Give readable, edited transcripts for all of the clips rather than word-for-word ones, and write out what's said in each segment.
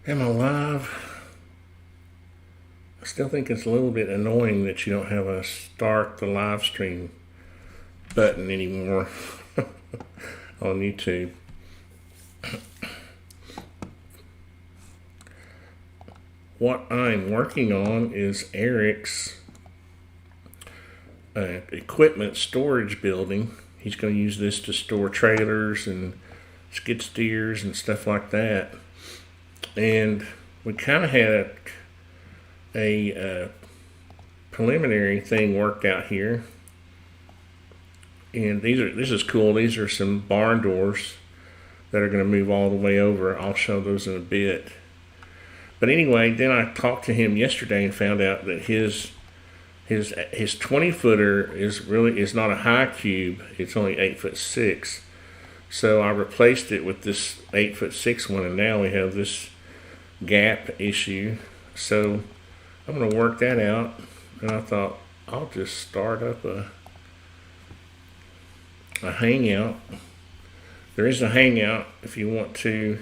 Am I live? I still think it's a little bit annoying that you don't have a start the live stream button anymore on YouTube. What I'm working on is Eric's equipment storage building. He's going to use this to store trailers and skid steers and stuff like that. And we kind of had a preliminary thing worked out here. And this is cool. These are some barn doors that are going to move all the way over. I'll show those in a bit. But anyway, then I talked to him yesterday and found out that his 20-footer is not a high cube. It's only 8'6". So I replaced it with this 8'6" one, and now we have this gap issue. So I'm going to work that out. And I thought I'll just start up a hangout. There is a hangout if you want to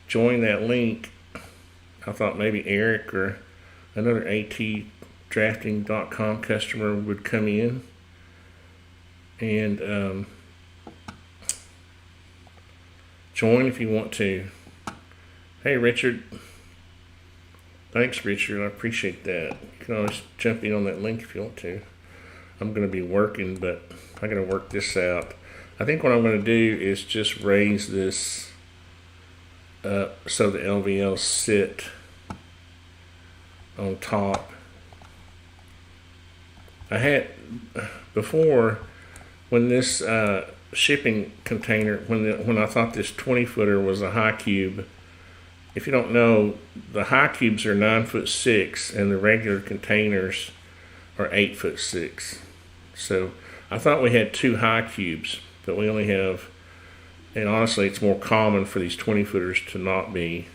join that link. I thought maybe Eric or another atdrafting.com customer would come in and join if you want to. Hey, Richard. Thanks, Richard. I appreciate that. You can always jump in on that link if you want to. I'm going to be working, but I got to work this out. I think what I'm going to do is just raise this up so the LVLs sit on top. I had before, when this shipping container, when I thought this 20-footer was a high cube. If you don't know, the high cubes are 9'6", and the regular containers are 8'6". So I thought we had two high cubes, but we only have. And honestly, it's more common for these 20-footers to not be,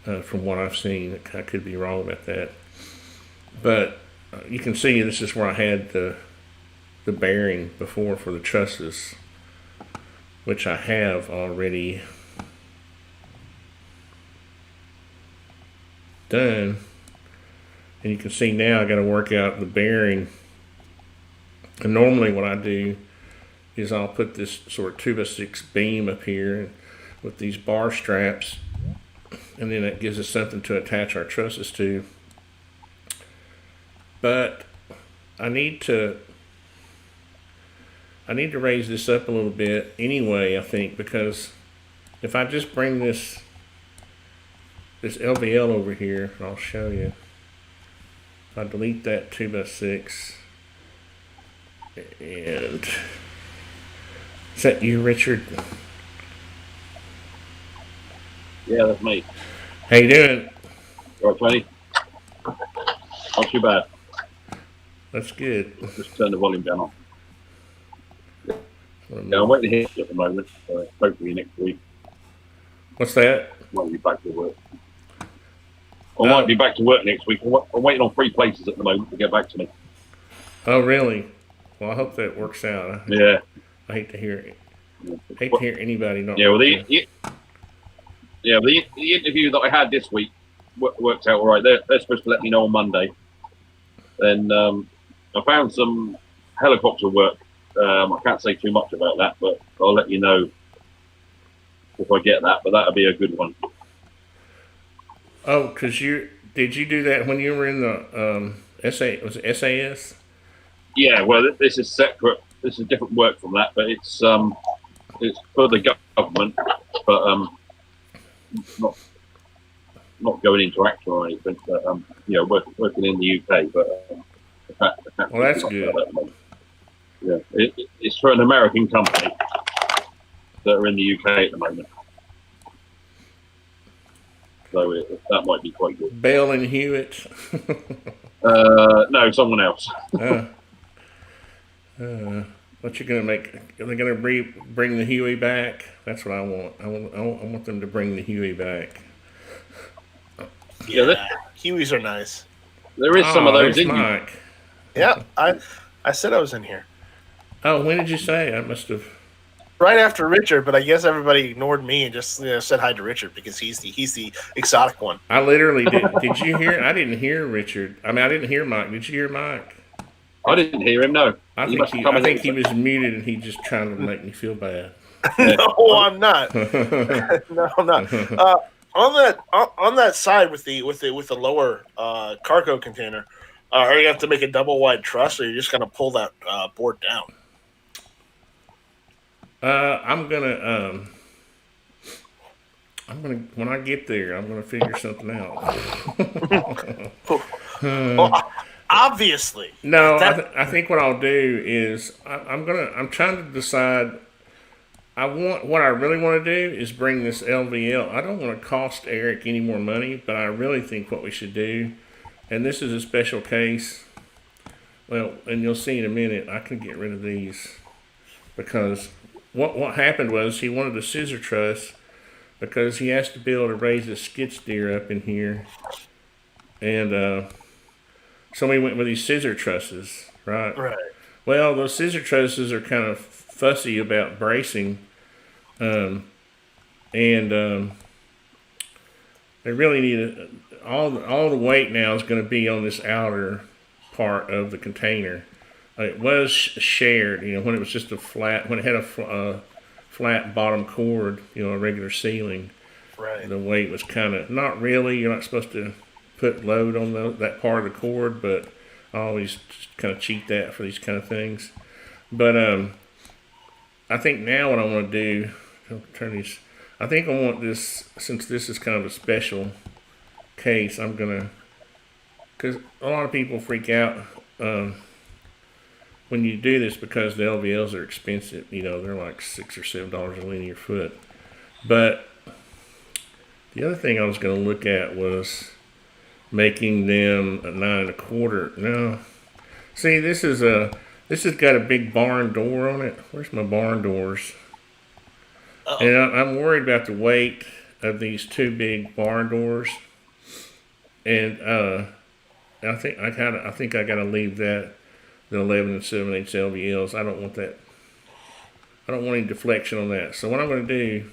from what I've seen. I could be wrong about that. But you can see this is where I had the bearing before for the trusses, which I have already done. And you can see now I got to work out the bearing. And normally what I do is I'll put this sort of 2x6 beam up here with these bar straps, and then it gives us something to attach our trusses to. But I need to raise this up a little bit anyway, I think, because if I just bring this LVL over here, and I'll show you. If I delete that 2x6, and is that you, Richard? Yeah, that's me. How you doing? All right, Tony. Not too bad. That's good. Just turn the volume down on. Yeah, I'm waiting to hear you at the moment. Hopefully next week. What's that? Might be back to work. I might be back to work next week. I'm waiting on 3 places at the moment to get back to me. Oh, really? Well, I hope that works out. Yeah. I hate to hear it. Hate to hear anybody not. Yeah, well, the interview that I had this week worked out all right. They're supposed to let me know on Monday. Then I found some helicopter work. I can't say too much about that, but I'll let you know if I get that. But that'll be a good one. Oh, because did you do that when you were in the was it SAS? Yeah, well, this is separate. This is different work from that, but it's for the government, but not going into action or anything. But working in the UK. But well, that's good. Yeah, it's for an American company that are in the UK at the moment. So that might be quite good. Bell and Hewitt. No, someone else. What you gonna make? Are they gonna bring the Huey back? That's what I want. I want them to bring the Huey back. Yeah, Hueys are nice. There is some of those in Mike. Yeah, I said I was in here. Oh, when did you say? I must have. right after Richard, but I guess everybody ignored me and just said hi to Richard because he's the exotic one. I literally did. Did you hear? I didn't hear Richard. I mean, I didn't hear Mike. Did you hear Mike? I didn't hear him. No, I think he was muted and he's just trying to make me feel bad. No, I'm not. No, I'm not. On that side with the lower cargo container, are you have to make a double wide truss, or you're just gonna pull that board down? I'm gonna when I get there, I'm gonna figure something out. Well, obviously. No, I think what I'll do is I'm trying to decide. What I really want to do is bring this LVL. I don't want to cost Eric any more money, but I really think what we should do, and this is a special case. Well, and you'll see in a minute, I can get rid of these because what happened was he wanted a scissor truss because he has to be able to raise his skid steer up in here, and so we went with these scissor trusses, right? Right. Well, those scissor trusses are kind of fussy about bracing, and they really need all the weight now is going to be on this outer part of the container. It was shared, when it was just when it had a flat bottom cord, a regular ceiling. Right. The weight was kind of not really. You're not supposed to put load on that part of the cord, but I always just kind of cheat that for these kind of things. But I think now what I want to do, turn these. I think I want this, since this is kind of a special case. I'm gonna, because a lot of people freak out when you do this because the LVLs are expensive. They're like $6 or $7 a linear foot. But the other thing I was going to look at was making them a 9 1/4. No, see, this has got a big barn door on it. Where's my barn doors? Uh-oh. And I'm worried about the weight of these two big barn doors, and I think I got to leave that the 11 7/8 LVLs. I don't want that. I don't want any deflection on that. So what I'm going to do,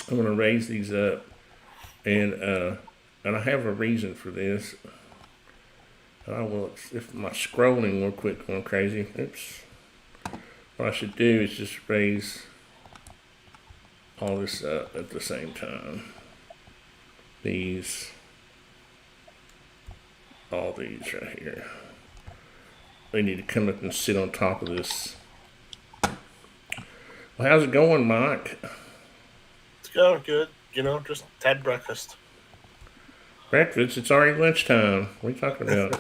I'm going to raise these up, and I have a reason for this. I will, if my scrolling real quick going crazy. Oops. What I should do is just raise all this up at the same time. All these right here. They need to come up and sit on top of this. Well, how's it going, Mike? It's going good. Just had breakfast. Breakfast? It's already lunchtime. What are you talking about?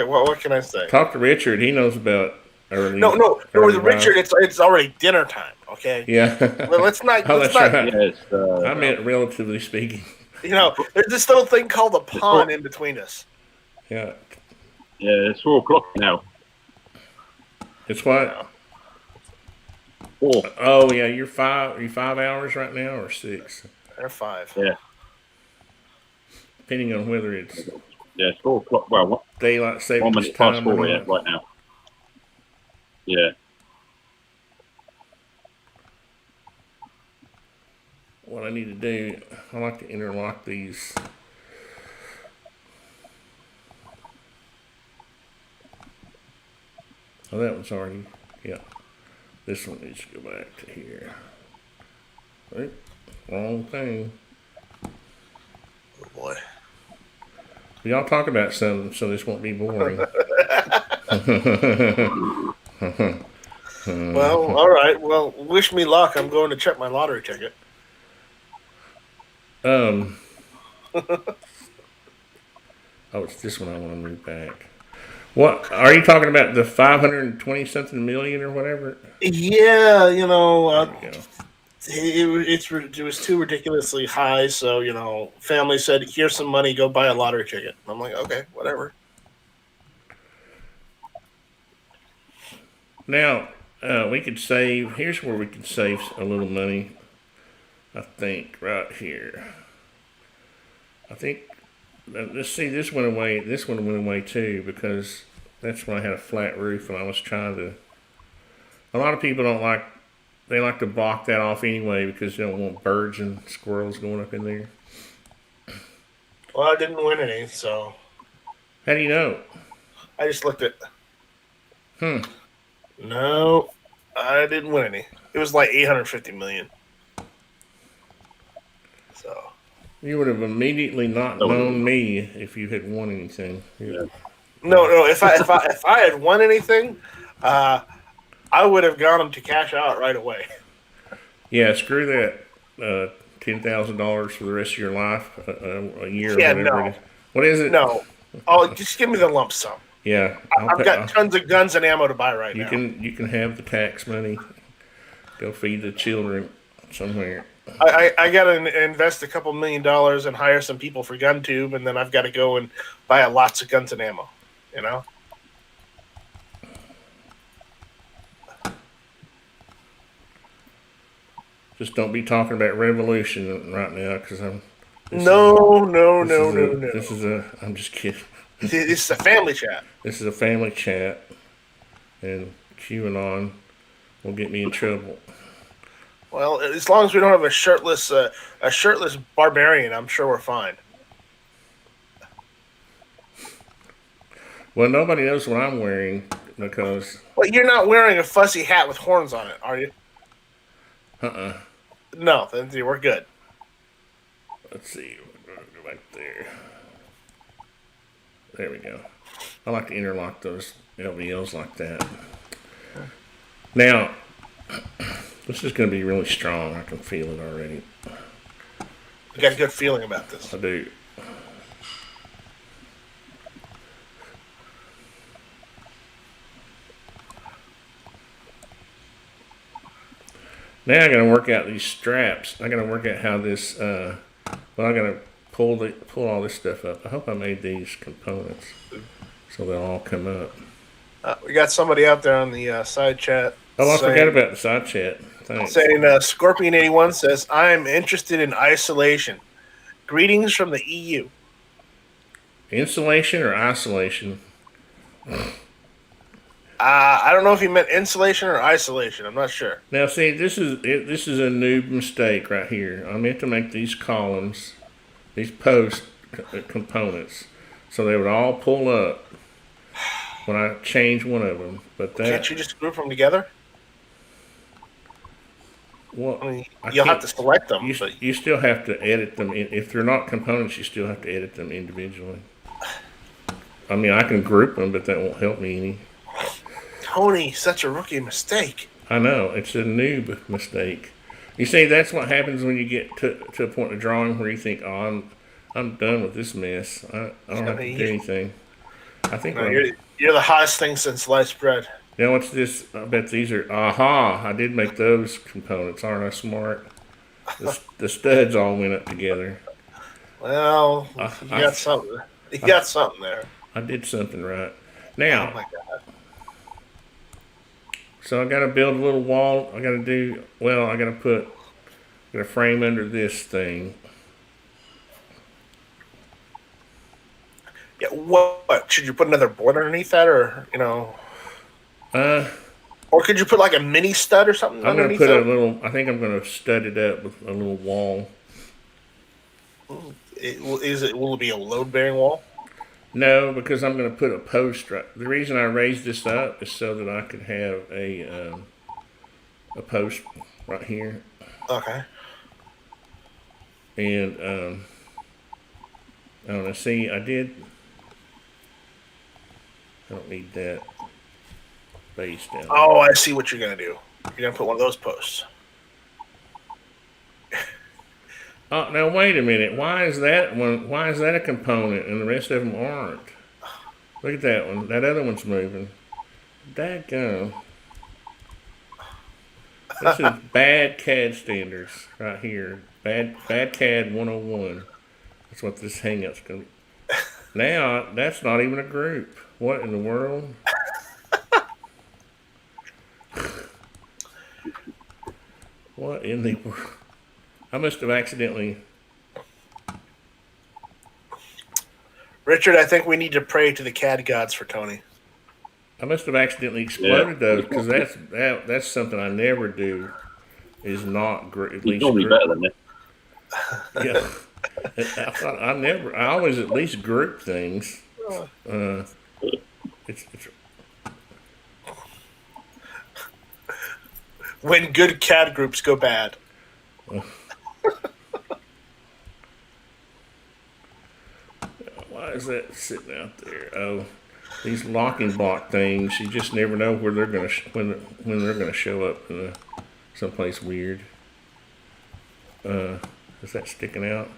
What can I say? Talk to Richard. He knows about early. No. With Richard, it's already dinner time. Okay. Yeah. Let's not. Right. Yes, I meant relatively speaking. There's this little thing called a pond in between us. Yeah. Yeah, it's 4 o'clock now. It's what? 4. Oh yeah, you're 5. Are you 5 hours right now or 6? They're 5. Yeah. Depending on whether it's. Yeah, it's 4 o'clock. Well, what? Daylight savings 1 minute time. past 4 right now. Yeah. What I need to do, I like to interlock these. Oh, that one's already, yeah. This one needs to go back to here. Right? Wrong thing. Oh boy. Y'all talk about something so this won't be boring. Well, all right. Well, wish me luck. I'm going to check my lottery ticket. Oh, it's this one I want to move back. What are you talking about? The 520 something million or whatever? Yeah, it was too ridiculously high. So family said, "Here's some money. Go buy a lottery ticket." I'm like, okay, whatever. Now we could save. Here's where we could save a little money. I think right here. I think let's see. This went away. This one went away too because That's when I had a flat roof and I was trying to. A lot of people don't like. They like to block that off anyway because they don't want birds and squirrels going up in there. Well, I didn't win any, so How do you know? I just looked at. Hmm. No, I didn't win any. It was like 850 million. So You would have immediately not No, known me if you had won anything. Yeah. no. If I had won anything, I would have gone them to cash out right away. Yeah, screw that. $10,000 for the rest of your life, a year Yeah, or whatever no. it is. What is it? No. Oh, just give me the lump sum. Yeah, I've got tons of guns and ammo to buy right you now. can have the tax money. Go feed the children somewhere. I got to invest a couple $1,000,000 and hire some people for gun tube, and then I've got to go and buy lots of guns and ammo. You know. Just don't be talking about revolution right now, because I'm. No. This is a. I'm just kidding. This is a family chat. This is a family chat, and QAnon will get me in trouble. Well, as long as we don't have a shirtless barbarian, I'm sure we're fine. Well, nobody knows what I'm wearing because. Well, you're not wearing a fuzzy hat with horns on it, are you? No, then we're good. Let's see. We're going to go back there. There we go. I like to interlock those LVLs like that. Now, this is going to be really strong. I can feel it already. I got a good feeling about this. I do. Now I got to work out these straps. I got to work out how this. Well, I got to pull all this stuff up. I hope I made these components so they'll all come up. We got somebody out there on the side chat. Oh, I forgot about the side chat. Thanks. Saying Scorpion81 says, I'm interested in isolation. Greetings from the EU. Insulation or isolation? I don't know if he meant insulation or isolation. I'm not sure. Now, see, this is a noob mistake right here. I meant to make these columns, these post components, so they would all pull up when I change one of them. But that can't you just group them together? Well, I mean, you'll have to select them. You still have to edit them. If they're not components, you still have to edit them individually. I mean, I can group them, but that won't help me any. Tony, such a rookie mistake. I know. It's a noob mistake. You see, that's what happens when you get to a point of drawing where you think, oh, I'm done with this mess. I don't have to do anything. I think you're the hottest thing since sliced bread. Now, what's this? I bet these are, aha, I did make those components. Aren't I smart? The studs all went up together. Well, you got something. You got something there. I did something right. Now, oh my God. So I got to build a little wall. I got to put a frame under this thing. Yeah, what? Should you put another board underneath that, or or could you put like a mini stud or something? I'm going to put a little. I think I'm going to stud it up with a little wall. Will it be a load bearing wall? No, because I'm going to put a post. Right. The reason I raised this up is so that I could have a post right here. Okay. And I don't know. See, I don't need that base down. Oh, I see what you're going to do. You're going to put one of those posts. Oh, now wait a minute. Why is that one? Why is that a component and the rest of them aren't? Look at that one. That other one's moving. Dadgum. This is bad CAD standards right here. Bad CAD 101. That's what this hangout's going to be. Now, that's not even a group. What in the world? What in the world? I must have accidentally. Richard, I think we need to pray to the CAD gods for Tony. I must have accidentally exploded those because that's something I never do. Is not at He's least normally better than that. Yeah, I always at least group things. It's When good CAD groups go bad. Why is that sitting out there? Oh, these locking block things. You just never know where they're gonna when they're gonna show up in someplace weird. Is that sticking out?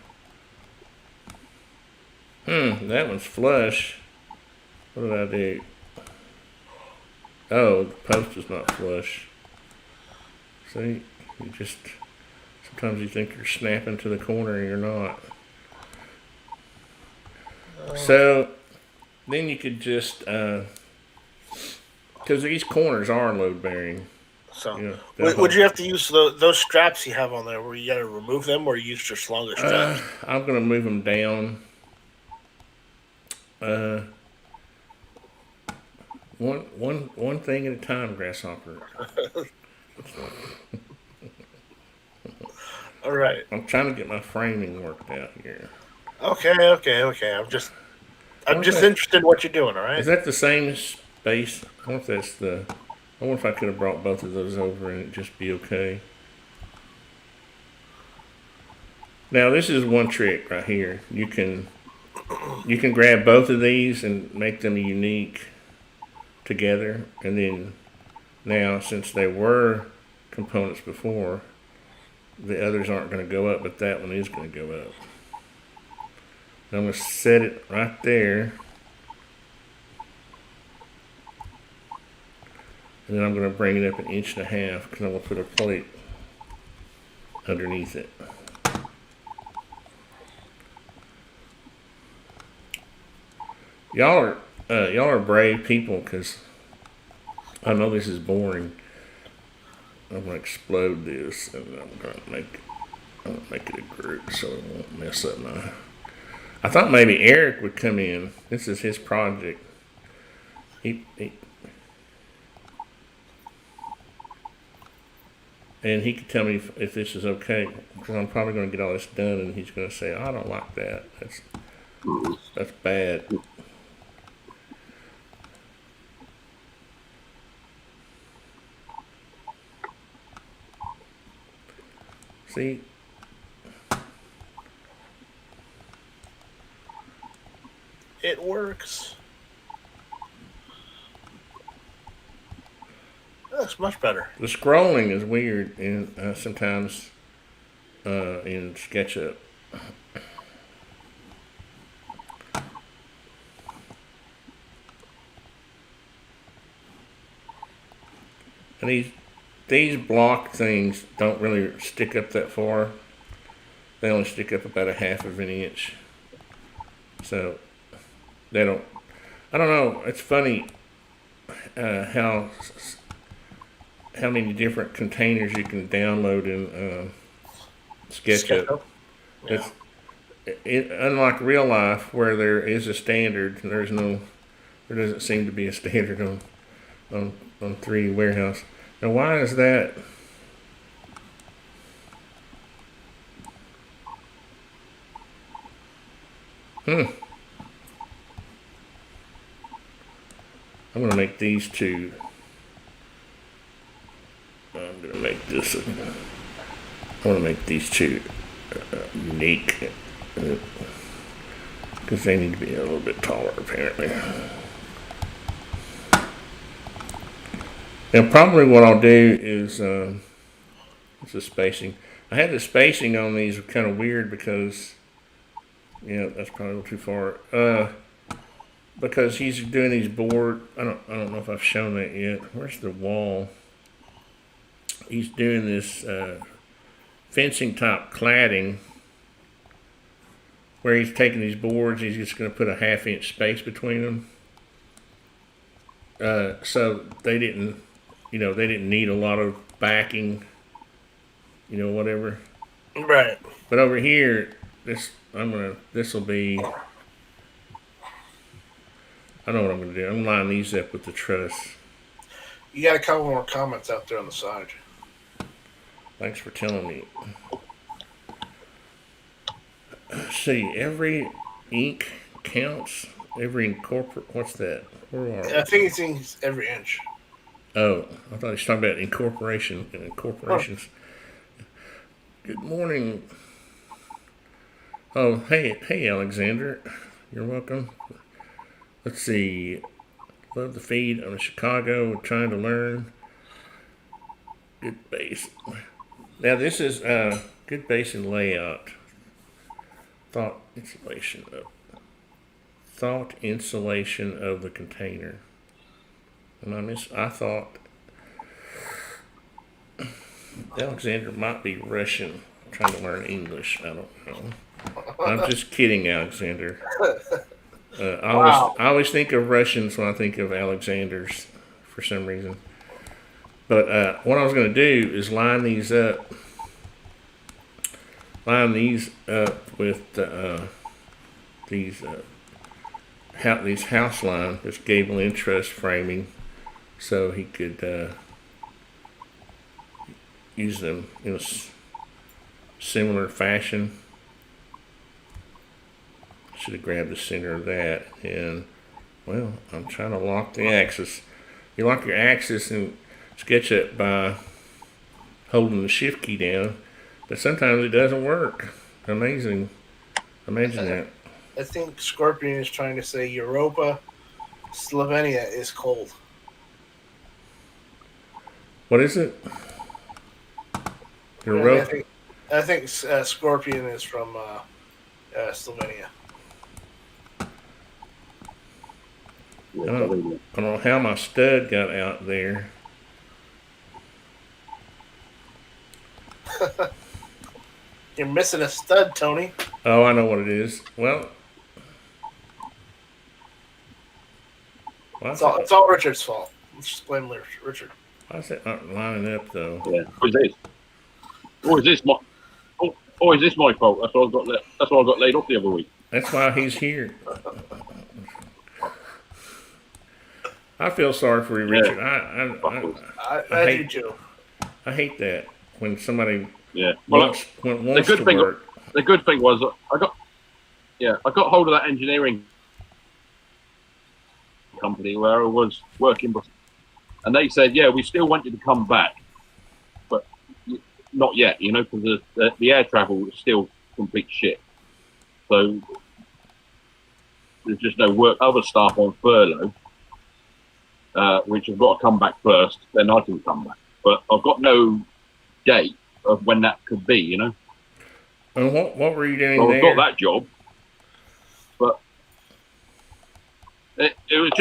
That one's flush. What did I do? Oh, the post is not flush. See, you just sometimes you think you're snapping to the corner and you're not. So then you could just because these corners are load bearing. So, You know, would you have to use those straps you have on there where you got to remove them, or use just longer straps? I'm gonna move them down. One thing at a time, grasshopper. All right. I'm trying to get my framing worked out here. Okay. I'm just interested in what you're doing. All right. Is that the same space? I wonder if that's the. I wonder if I could have brought both of those over and it'd just be okay. Now this is one trick right here. You can grab both of these and make them unique together, and then now since they were components before, the others aren't going to go up, but that one is going to go up. I'm going to set it right there, and then I'm going to bring it up 1.5 inches because I'm going to put a plate underneath it. Y'all are brave people because I know this is boring. I'm gonna explode this and I'm gonna make it a group so it won't mess up my. I thought maybe Eric would come in. This is his project. And he could tell me if this is okay because I'm probably gonna get all this done and he's gonna say I don't like that. That's bad. See? It works. That's much better. The scrolling is weird in sometimes in SketchUp. And these block things don't really stick up that far. They only stick up about 1/2 inch. So they don't. I don't know. It's funny how many different containers you can download in SketchUp. Yeah. Unlike real life, where there is a standard, there doesn't seem to be a standard on 3D Warehouse. Now, why is that? I'm gonna make these two. I'm gonna make this. I want to make these two unique because they need to be a little bit taller, apparently. Now, probably what I'll do is the spacing. I had the spacing on these kind of weird because, that's probably a little too far. Because he's doing these board. I don't know if I've shown that yet. Where's the wall? He's doing this fencing type cladding where he's taking these boards. He's just going to put a 1/2 inch space between them. So they didn't need a lot of backing, whatever. Right. But over here, this will be I know what I'm going to do. I'm lining these up with the truss. You got a couple more comments out there on the side. Thanks for telling me. Let's see, every ink counts. Every incorporate. What's that? Where are we? I think it's every inch. Oh, I thought he was talking about incorporation and incorporations. Huh. Good morning. Oh, hey, Alexander. You're welcome. Let's see. Love the feed. I'm in Chicago. Trying to learn. Good base. Now this is good base and layout. Thought insulation of the container. And I thought Alexander might be Russian, trying to learn English. I don't know. I'm just kidding, Alexander. I always think of Russians when I think of Alexanders for some reason. But what I was going to do is line these up with these house line, this gable end truss framing, so he could use them in a similar fashion. Should have grabbed the center of that, and well, I'm trying to lock the axis. You lock your axis in SketchUp by holding the shift key down, but sometimes it doesn't work. Amazing. Imagine that. I think Scorpion is trying to say Europa, Slovenia is cold. What is it? Europa? I think Scorpion is from Slovenia. I don't know how my stud got out there. You're missing a stud, Tony. Oh, I know what it is. Well, it's all Richard's fault. Let's just blame Richard. Why is it not lining up though? Yeah. Is this my fault? That's why I got laid off the other week. That's why he's here. I feel sorry for you, Richard. Yeah. I do too. I hate that when somebody wants to work. The good thing was I got hold of that engineering company where I was working, and they said, "Yeah, we still want you to come back, but not yet, because the air travel is still complete shit. So there's just no work. Other staff on furlough, which have got to come back first. Then I can come back, but I've got no date of when that could be, And what were you doing there? I've got that job, but it was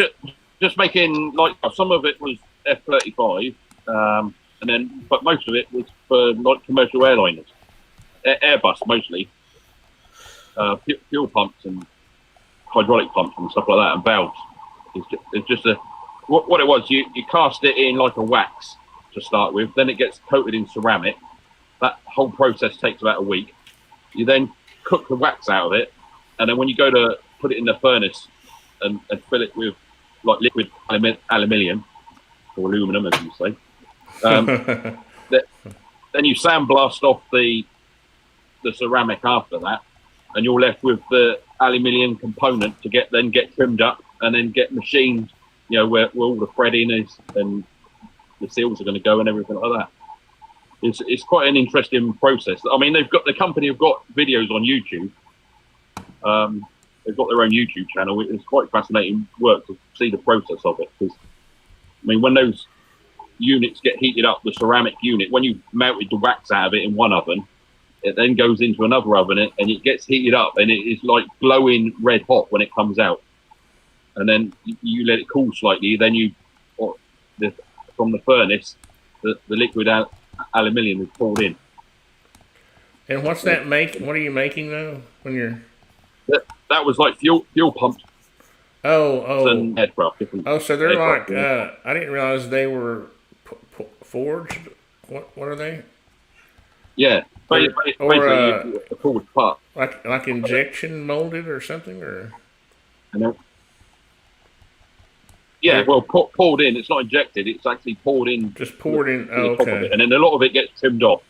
just making, like, some of it was F-35, but most of it was for like commercial airliners, Airbus mostly, fuel pumps and hydraulic pumps and stuff like that, and valves. It's just what it was. You cast it in like a wax to start with, then it gets coated in ceramic. That whole process takes about a week. You then cook the wax out of it, and then when you go to put it in the furnace and fill it with like liquid aluminium or aluminum, as you say, then you sandblast off the ceramic after that, and you're left with the aluminium component to get trimmed up and then get machined, where all the threading is and the seals are going to go and everything like that. It's quite an interesting process. I mean, the company have got videos on YouTube. They've got their own YouTube channel. It's quite fascinating work to see the process of it. Because, I mean, when those units get heated up, the ceramic unit, when you melted the wax out of it in one oven, it then goes into another oven and it gets heated up, and it is like glowing red hot when it comes out. And then you let it cool slightly. Then from the furnace, the liquid aluminium is poured in. And what's that make? What are you making though when you're? That was like fuel pumps. And aircraft. So they're like I didn't realize they were forged. What are they? Yeah, basically a forged part. Like injection molded or something, or? Yeah, well, poured in. It's not injected. It's actually poured in. Just poured in. To the top of it, and then a lot of it gets trimmed off,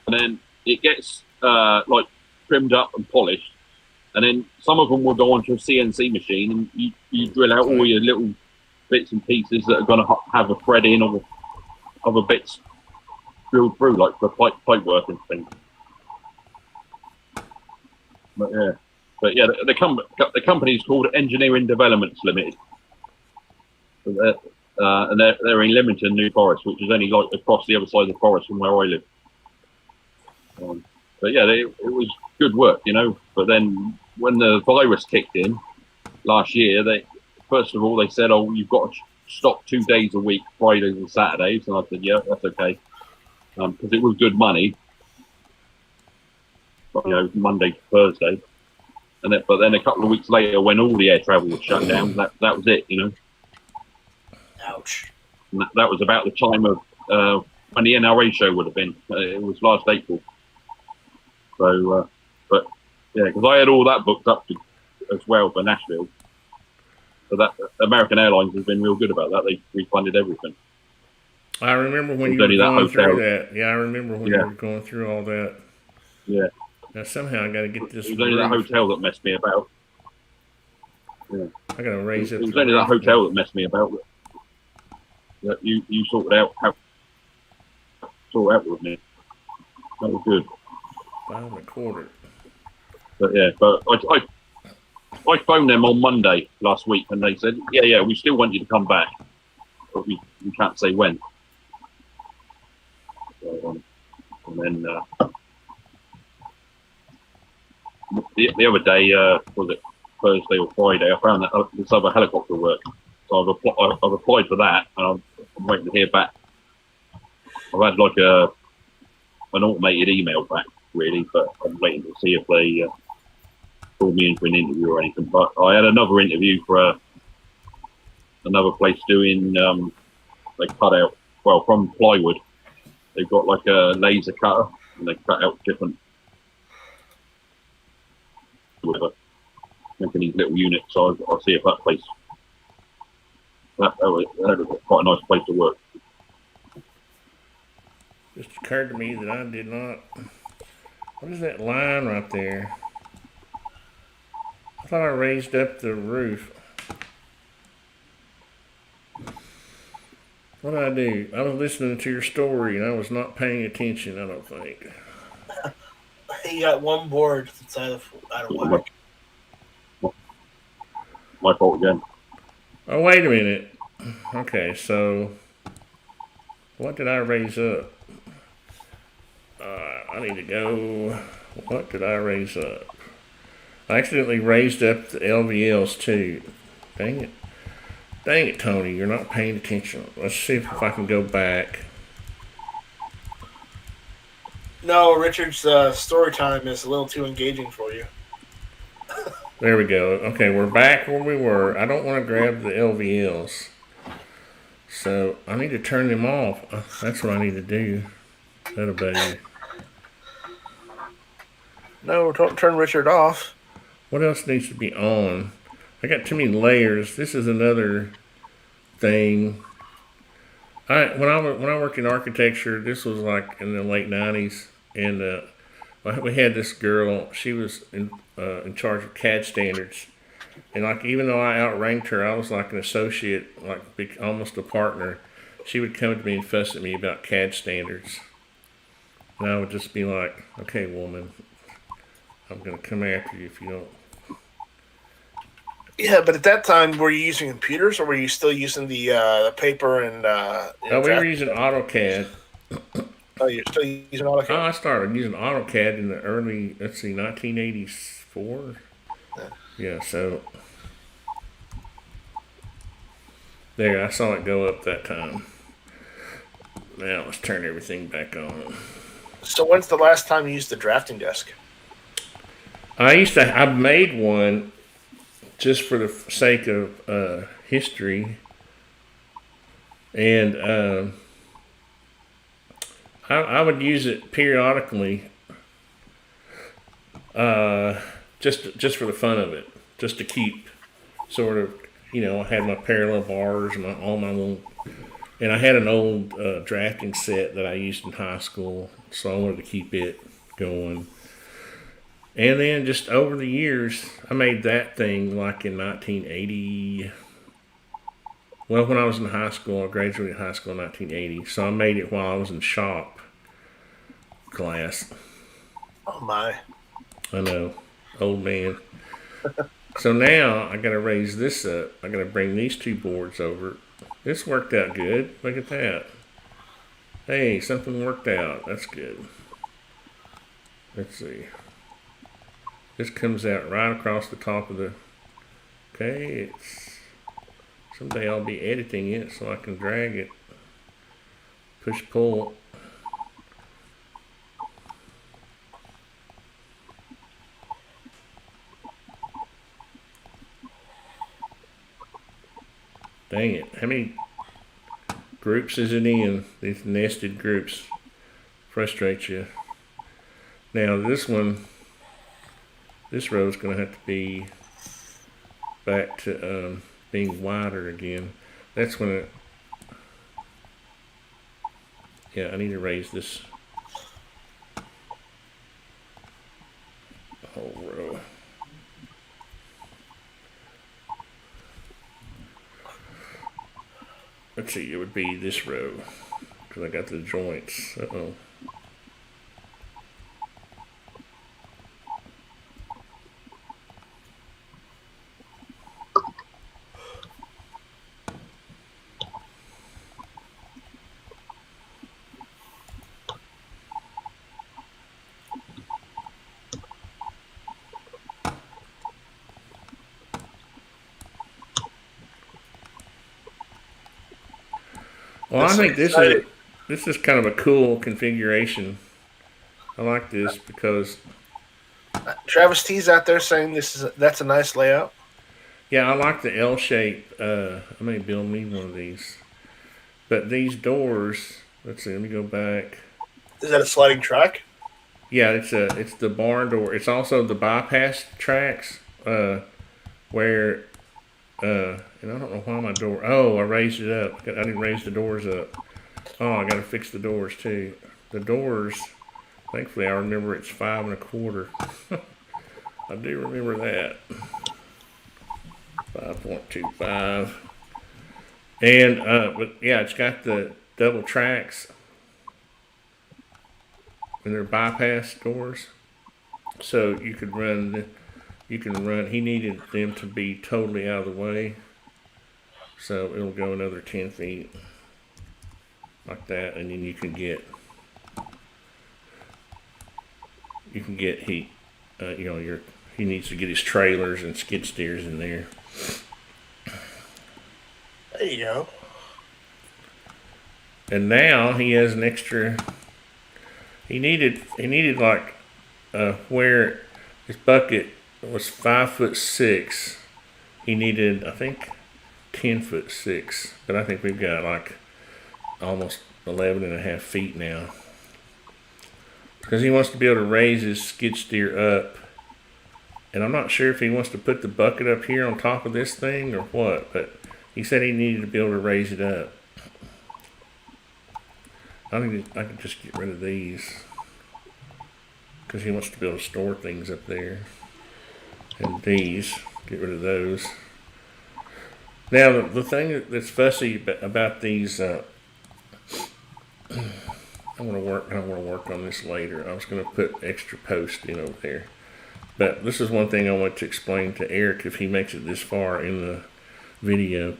and then it gets like trimmed up and polished, and then some of them will go onto a CNC machine, and you drill out all your little bits and pieces that are going to have a thread in, or other bits drilled through, like for pipe work and things. But yeah, the company is called Engineering Developments Limited, and they're in Leamington, New Forest, which is only like across the other side of the forest from where I live. But yeah, it was good work, you know. But then when the virus kicked in last year, first of all they said, "Oh, you've got to stop 2 days a week, Fridays and Saturdays," and I said, "Yeah, that's okay," because it was good money. But, you know, Monday to Thursday. But then a couple of weeks later, when all the air travel was shut down, that was it, you know. Ouch. And that was about the time of when the NRA show would have been. It was last April. So, but yeah, because I had all that booked up as well for Nashville. So that American Airlines has been real good about that. They refunded everything. I remember when you were going through that. Yeah, I remember when you were going through all that. Yeah. Now somehow I got to get this. It was only that hotel that messed me about. Yeah. I got to raise it. It was only that hotel that messed me about. That you sorted out with me. That was good. 5 1/4. But yeah, but I phoned them on Monday last week, and they said, yeah, we still want you to come back, but we can't say when. So, and then the other day, was it Thursday or Friday? I found that this other helicopter work, so I've applied for that, and I'm waiting to hear back. I've had like an automated email back, really, but I'm waiting to see if they call me in for an interview or anything. But I had another interview for another place doing. They cut out from plywood. They've got like a laser cutter, and they cut out different. Making these little units, so I'll see if that place. That was quite a nice place to work. Just occurred to me that I did not. What is that line right there? I thought I raised up the roof. What did I do? I was listening to your story and I was not paying attention, I don't think. You got one board that's out of whack. My fault again. Oh, wait a minute. Okay, so what did I raise up? I need to go. What did I raise up? I accidentally raised up the LVLs too. Dang it. Dang it, Tony. You're not paying attention. Let's see if I can go back. No, Richard's story time is a little too engaging for you. There we go. Okay, we're back where we were. I don't want to grab the LVLs. So I need to turn them off. That's what I need to do. That'll be. No, don't turn Richard off. What else needs to be on? I got too many layers. This is another thing. When I worked in architecture, this was like in the late '90s, and we had this girl. She was in charge of CAD standards, and like even though I outranked her, I was like an associate, like almost a partner. She would come to me and fuss at me about CAD standards, and I would just be like, "Okay, woman, I'm gonna come after you if you don't." Yeah, but at that time, were you using computers or were you still using the paper and? No, we were using AutoCAD. Oh, you're still using AutoCAD? Oh, I started using AutoCAD in the early, 1984. Yeah, so there, I saw it go up that time. Now let's turn everything back on. So when's the last time you used the drafting desk? I made one just for the sake of history, and I would use it periodically, just for the fun of it, just to keep sort of I had my parallel bars and all my little, and I had an old drafting set that I used in high school, so I wanted to keep it going. And then just over the years, I made that thing like in 1980. Well, when I was in high school, I graduated high school in 1980, so I made it while I was in shop class. Oh my! I know, old man. So now I got to raise this up. I got to bring these two boards over. This worked out good. Look at that. Hey, something worked out. That's good. Let's see. This comes out right across the top of the. Okay, someday I'll be editing it so I can drag it. Push pull. Dang it. How many groups is it in? These nested groups frustrate you. Now this row is going to have to be back to being wider again. That's when it, yeah, I need to raise this whole row. Let's see, it would be this row because I got the joints. Uh-oh. Well, I think this is kind of a cool configuration. I like this because Travis T's out there saying that's a nice layout. yeah, I like the L shape. I may build me one of these, but these doors. Let's see. Let me go back. Is that a sliding track? Yeah, it's the barn door. It's also the bypass tracks where and I don't know why my door. Oh, I raised it up. I didn't raise the doors up. Oh, I got to fix the doors too. The doors. Thankfully, I remember it's 5 1/4. I do remember that. 5.25. And but yeah, it's got the double tracks, and they're bypass doors, so you could run. You can run. He needed them to be totally out of the way, so it'll go another 10 feet like that, and then you can get heat. He needs to get his trailers and skid steers in there. There you go. And now he has an extra. He needed like where his bucket was 5'6". He needed, I think, 10'6", but I think we've got like almost 11.5 feet now. Because he wants to be able to raise his skid steer up. And I'm not sure if he wants to put the bucket up here on top of this thing or what, but he said he needed to be able to raise it up. I think I could just get rid of these because he wants to be able to store things up there. And these, get rid of those. Now the thing that's fussy about these, I'm gonna work on this later. I was gonna put extra post in over there, but this is one thing I want to explain to Eric if he makes it this far in the video.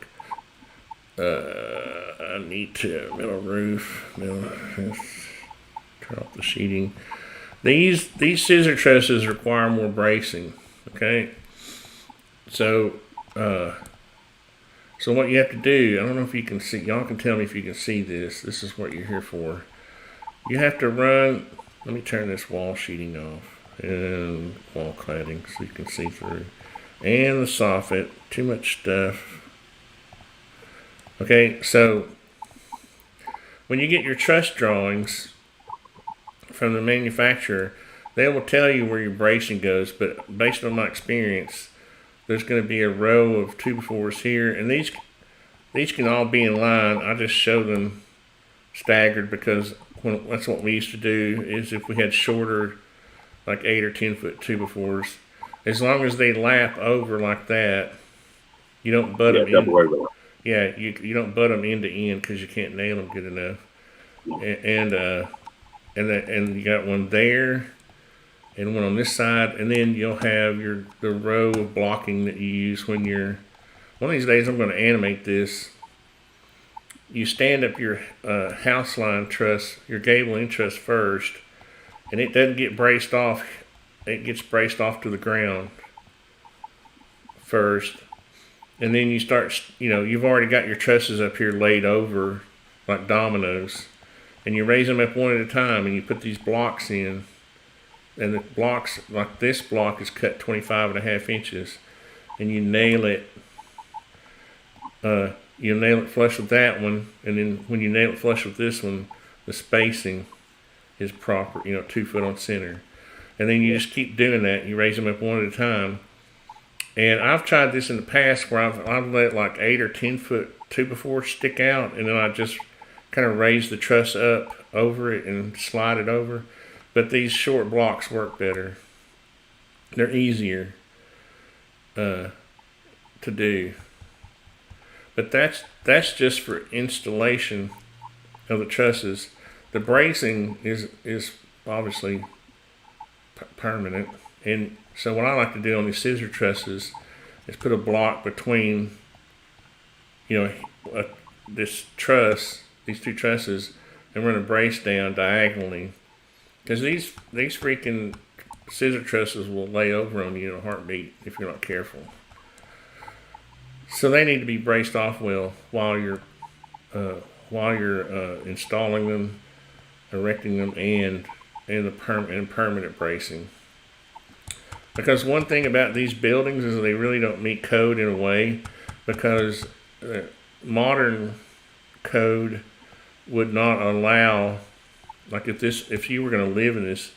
I need to metal roof, turn off the sheeting. These scissor trusses require more bracing. Okay, so what you have to do, I don't know if you can see, y'all can tell me if you can see this. This is what you're here for. You have to run. Let me turn this wall sheeting off and wall cladding so you can see through, and the soffit. Too much stuff. Okay, so when you get your truss drawings from the manufacturer, they will tell you where your bracing goes, but based on my experience, there's going to be a row of 2x4s here, and these can all be in line. I just show them staggered because that's what we used to do. Is if we had shorter, like 8 or 10 foot 2x4s, as long as they lap over like that, you don't butt them in. Yeah, you don't butt them end to end because you can't nail them good enough. And you got one there, and one on this side, and then you'll have the row of blocking that you use when you're. One of these days, I'm going to animate this. You stand up your house line truss, your gable end truss first, and it doesn't get braced off. It gets braced off to the ground first. And then you start, you've already got your trusses up here laid over like dominoes. And you raise them up one at a time and you put these blocks in. And the blocks, like this block is cut 25.5 inches. And you nail it. You nail it flush with that one. And then when you nail it flush with this one, the spacing is proper, 2 foot on center. And then you just keep doing that. You raise them up one at a time. And I've tried this in the past where I've let like 8 or 10 foot 2x4 stick out, and then I just kind of raise the truss up over it and slide it over. But these short blocks work better. They're easier to do. But that's just for installation of the trusses. The bracing is obviously permanent, and so what I like to do on these scissor trusses is put a block between, this truss, these two trusses, and run a brace down diagonally. Because these freaking scissor trusses will lay over on you in a heartbeat if you're not careful. So they need to be braced off well while you're installing them, erecting them, and the permanent bracing. Because one thing about these buildings is they really don't meet code in a way, because modern code would not allow, like if you were going to live in this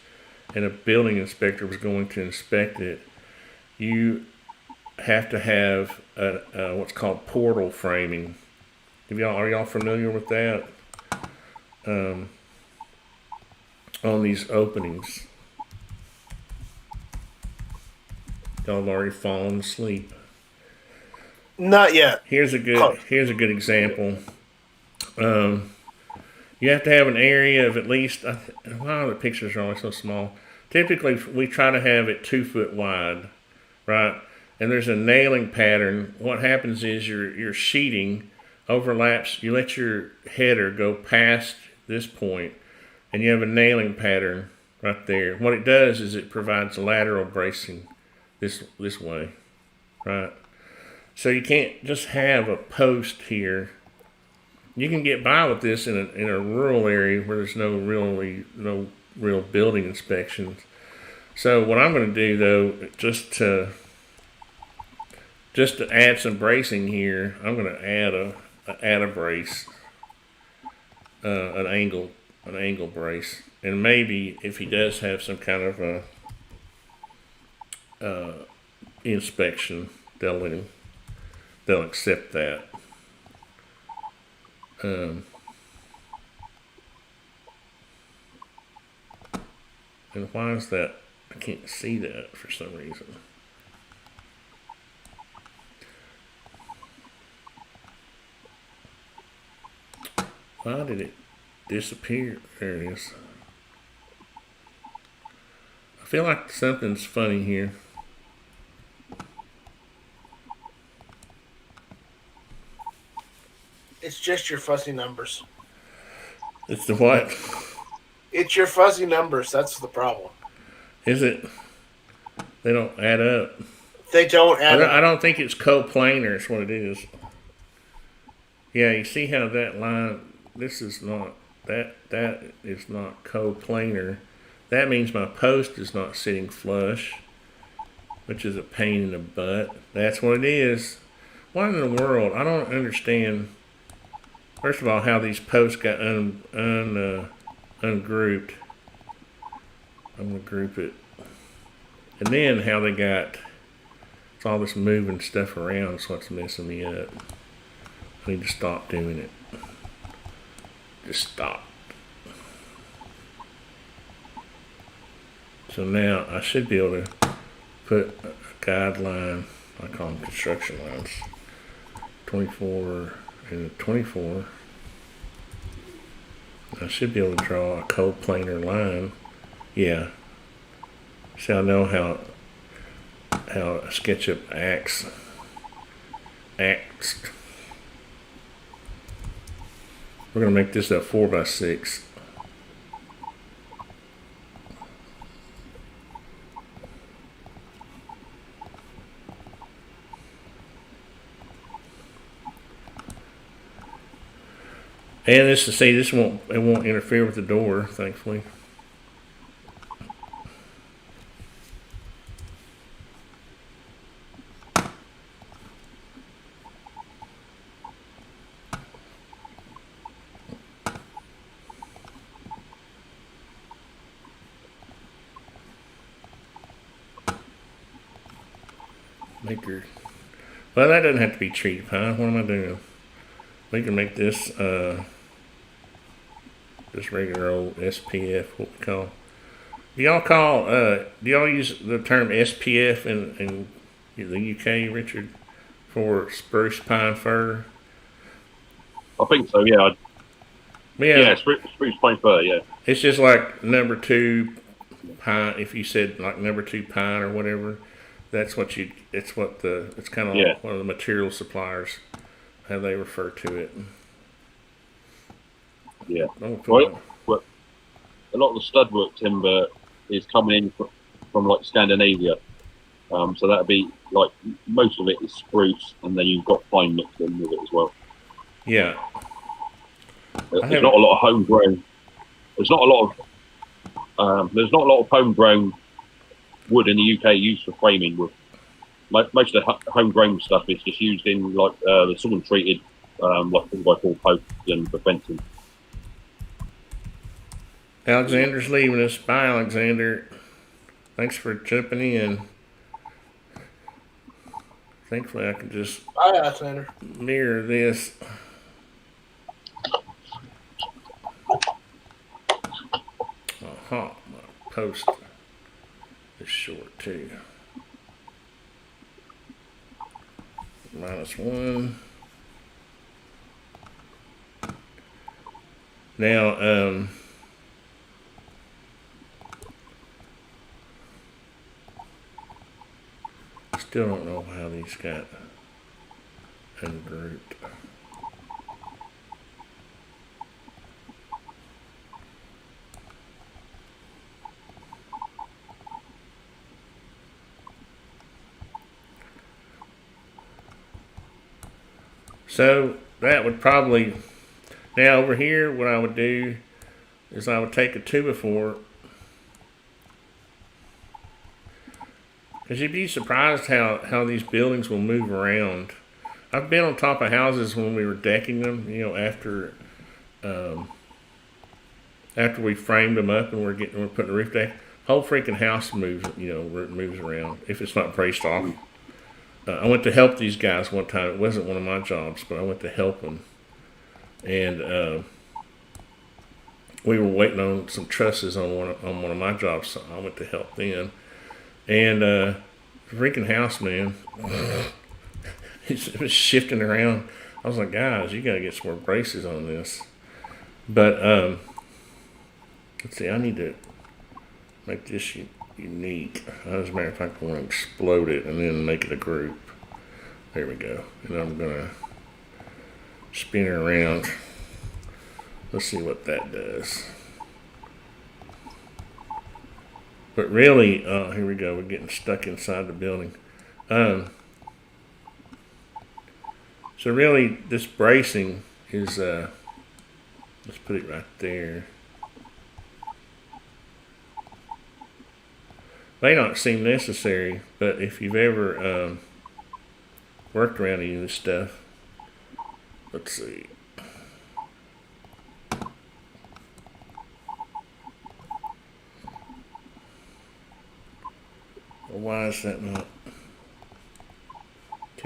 and a building inspector was going to inspect it, you have to have what's called portal framing. Are y'all familiar with that? On these openings. Y'all have already fallen asleep. Not yet. Here's a good example. You have to have an area of at least. Wow, the pictures are always so small. Typically, we try to have it 2 foot wide, right? And there's a nailing pattern. What happens is your sheeting overlaps. You let your header go past this point, and you have a nailing pattern right there. What it does is it provides lateral bracing this way, right? So you can't just have a post here. You can get by with this in a rural area where there's no real building inspections. So what I'm going to do though, just to add some bracing here, I'm going to add a brace, an angle brace, and maybe if he does have some kind of a inspection, they'll accept that. And why is that? I can't see that for some reason. Why did it disappear? There it is. I feel like something's funny here. It's just your fuzzy numbers. It's the what? It's your fuzzy numbers. That's the problem. Is it? They don't add up. They don't add up. I don't think it's coplanar is what it is. Yeah, you see how that line, this is not, that is not coplanar. That means my post is not sitting flush, which is a pain in the butt. That's what it is. What in the world? I don't understand. First of all, how these posts got ungrouped. I'm going to group it. And then how they got It's all this moving stuff around is what's messing me up. I need to stop doing it. Just stop. So now I should be able to put a guideline, I call them construction lines, 24 and 24. I should be able to draw a coplanar line. Yeah. See, I know how SketchUp acts. We're gonna make this a 4x6. And this, to see, it won't interfere with the door, thankfully. Well, that doesn't have to be treated pine. What am I doing? We can make this just regular old SPF, what we call. Do y'all use the term SPF in the UK, Richard, for spruce, pine, fir? I think so, yeah. Yeah, spruce pine fir, yeah. It's just like number 2 pine. If you said like number 2 pine or whatever, it's kind of like one of the material suppliers, how they refer to it. Yeah. Well, a lot of the studwork timber is coming in from like Scandinavia. So that'd be like, most of it is spruce, and then you've got pine mixed in with it as well. Yeah. There's not a lot of homegrown. There's not a lot of homegrown wood in the UK used for framing wood. Most of the homegrown stuff is just used in like the sawn treated like 4x4 posts and for fencing. Alexander's leaving us. Bye, Alexander. Thanks for jumping in. Thankfully, I can just Bye, Alexander. mirror this. My post is short too. -1. Now, still don't know how these got ungrouped. So that would probably, now over here, what I would do is I would take a 2x4, because you'd be surprised how these buildings will move around. I've been on top of houses when we were decking them, after we framed them up and we're putting the roof deck. Whole freaking house moves, moves around if it's not braced off. I went to help these guys one time. It wasn't one of my jobs, but I went to help them. And we were waiting on some trusses on one of my jobs, so I went to help them. And freaking house, man, it was shifting around. I was like, guys, you got to get some more braces on this. But let's see, I need to make this unique. As a matter of fact, I want to explode it and then make it a group. There we go. And I'm gonna spin it around. Let's see what that does. But really, here we go. We're getting stuck inside the building. So really, this bracing is, let's put it right there. May not seem necessary, but if you've ever worked around any of this stuff, let's see. Well, why is that not?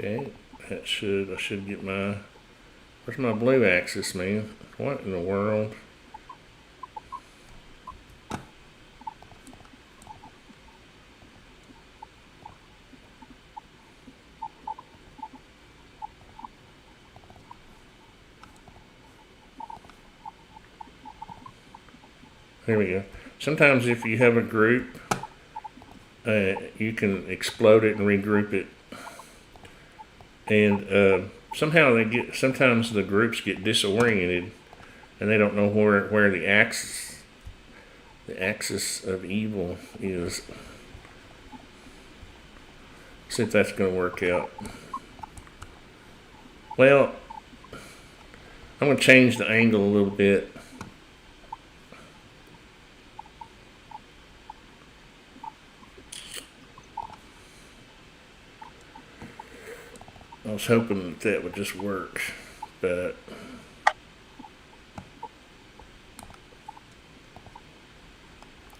Okay, I should get my, where's my blue axis, man? What in the world? Here we go. Sometimes if you have a group, you can explode it and regroup it. And sometimes the groups get disoriented and they don't know where the axis of evil is. See if that's going to work out. Well, I'm going to change the angle a little bit. I was hoping that would just work, but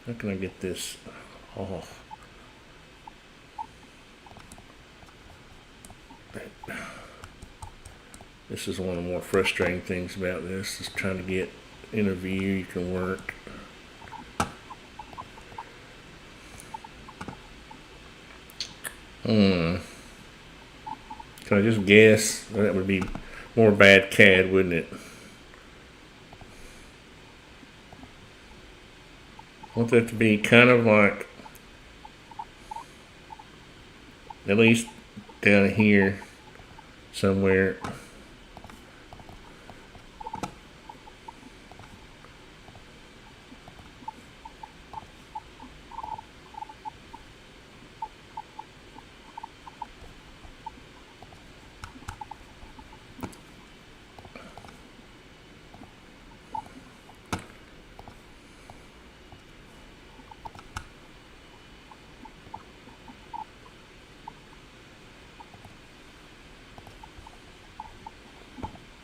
how can I get this off? This is one of the more frustrating things about this, is trying to get in a view you can work. Can I just guess? That would be more bad CAD, wouldn't it? I want that to be kind of like, at least down here somewhere.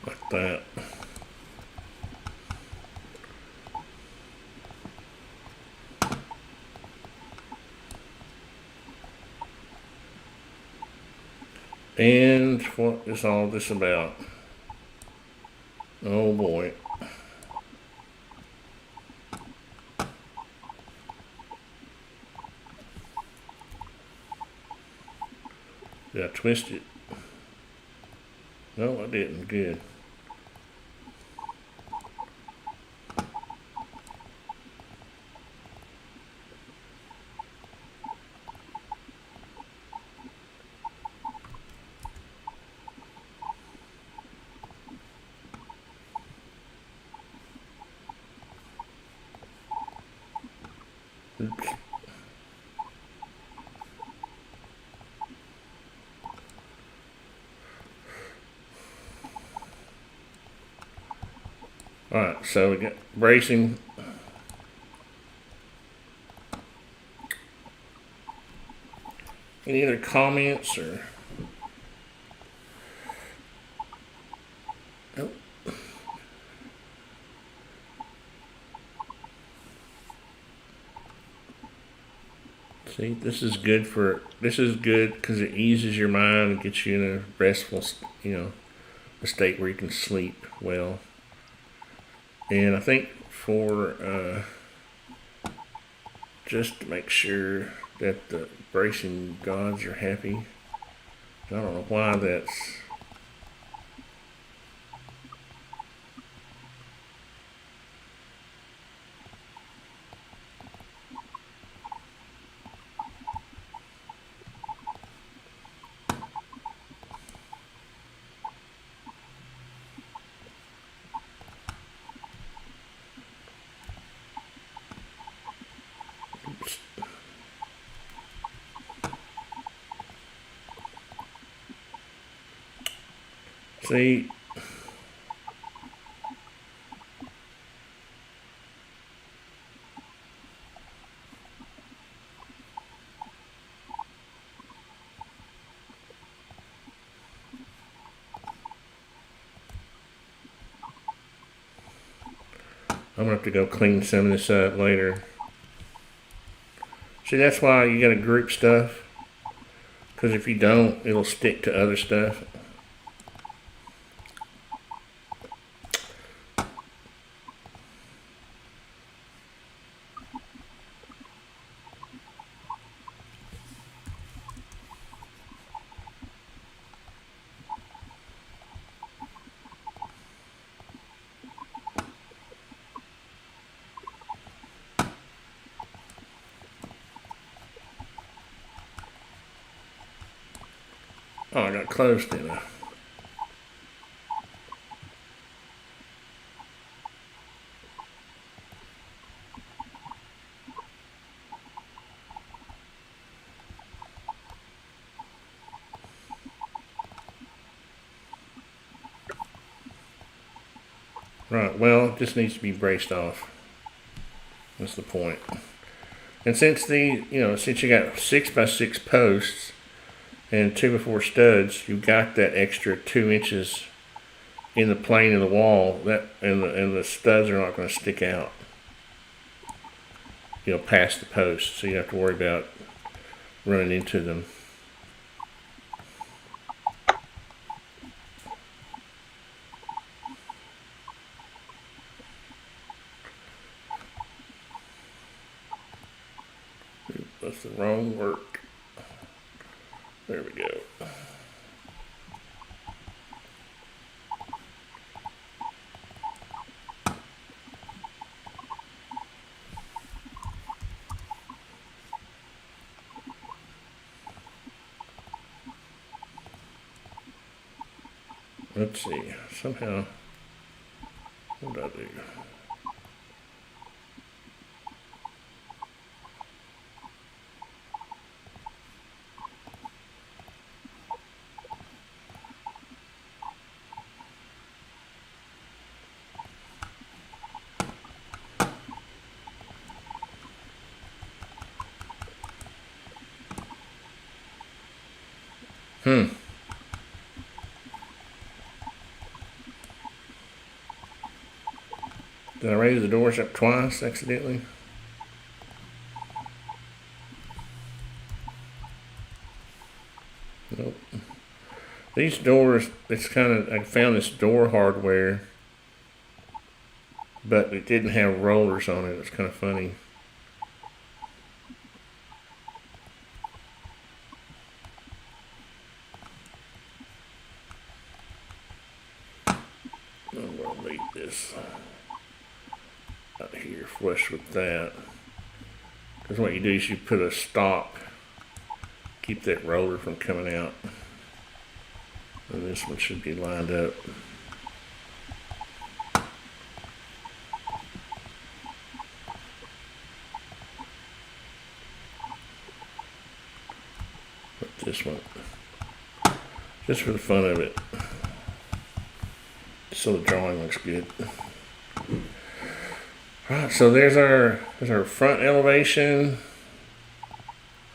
Like that. And what is all this about? Oh boy. Did I twist it? No, I didn't. Good. Oops. Alright, so we got bracing. Any other comments or? Oh. See, this is good because it eases your mind and gets you in a restful, a state where you can sleep well. And I think for just to make sure that the bracing gods are happy, I don't know why that's. Oops. See, I'm gonna have to go clean some of this up later. See, that's why you gotta group stuff, Because if you don't, it'll stick to other stuff. Oh, I got close, didn't I? Right, well, it just needs to be braced off. That's the point. And since since you got 6x6 posts and 2x4 studs, you've got that extra 2 inches in the plane of the wall and the studs are not going to stick out, past the post. So you don't have to worry about running into them. That's the wrong work. There we go. Let's see. Somehow, what did I do? Did I raise the doors up twice accidentally? Nope. These doors, I found this door hardware, but it didn't have rollers on it. It's kind of funny. I'm going to leave this out here flush with that. Because what you do is you put a stop, keep that roller from coming out. And this one should be lined up. Put this one, just for the fun of it, so the drawing looks good. Right, so there's our front elevation,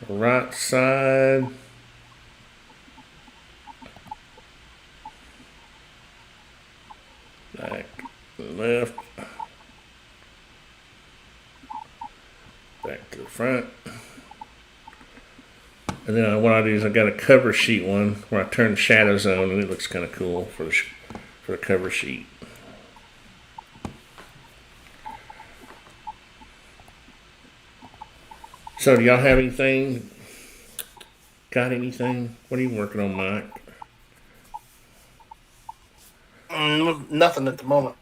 right side. Back, left, back to the front. And then what I do is I got a cover sheet one where I turn the shadows on, and it looks kind of cool for the cover sheet. So do y'all have anything? Got anything? What are you working on, Mike? Nothing at the moment.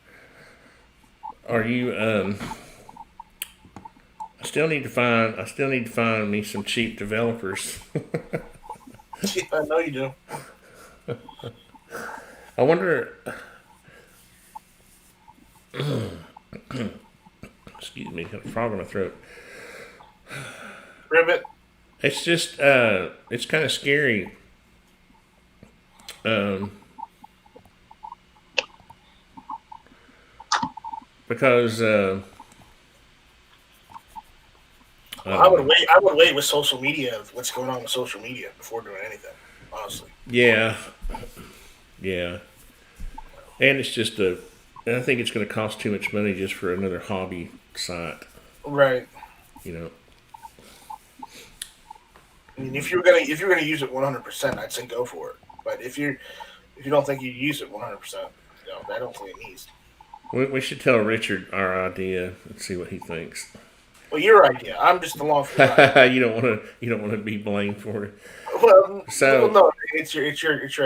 Are you I still need to find me some cheap developers. I know you do. I wonder excuse me, got a frog in my throat. Ribbit. It's just it's kind of scary. Because I would wait with social media. What's going on with social media before doing anything? Honestly. Yeah. And it's just and I think it's going to cost too much money just for another hobby site. Right. I mean, if you're gonna use it 100%, I'd say go for it. But if you don't think you use it 100%, I don't think it needs. We should tell Richard our idea and see what he thinks. Well, your idea. I'm just along for the ride. You don't want to be blamed for it. Well, So no, it's your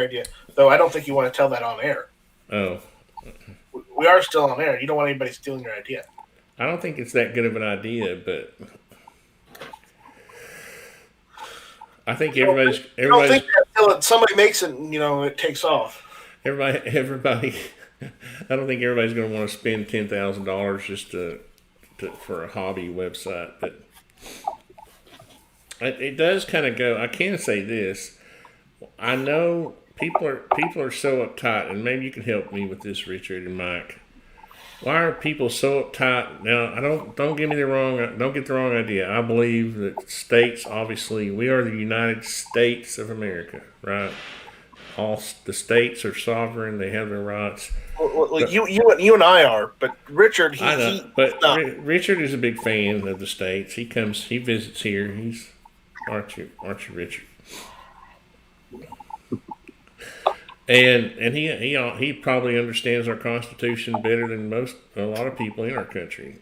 idea. Though I don't think you want to tell that on air. oh, We are still on air. You don't want anybody stealing your idea. I don't think it's that good of an idea, but I think I don't think that until somebody makes it, and, it takes off. everybody. I don't think everybody's going to want to spend $10,000 just for a hobby website, but it does kind of go. I can say this: I know people are so uptight, and maybe you can help me with this, Richard and Mike. Why are people so uptight? Now, don't get the wrong idea. I believe that states, obviously, we are the United States of America, right? All the states are sovereign; they have their rights. Well, you and I are, but Richard, Richard is a big fan of the states. He visits here. Aren't you, Richard? And he probably understands our Constitution better than a lot of people in our country.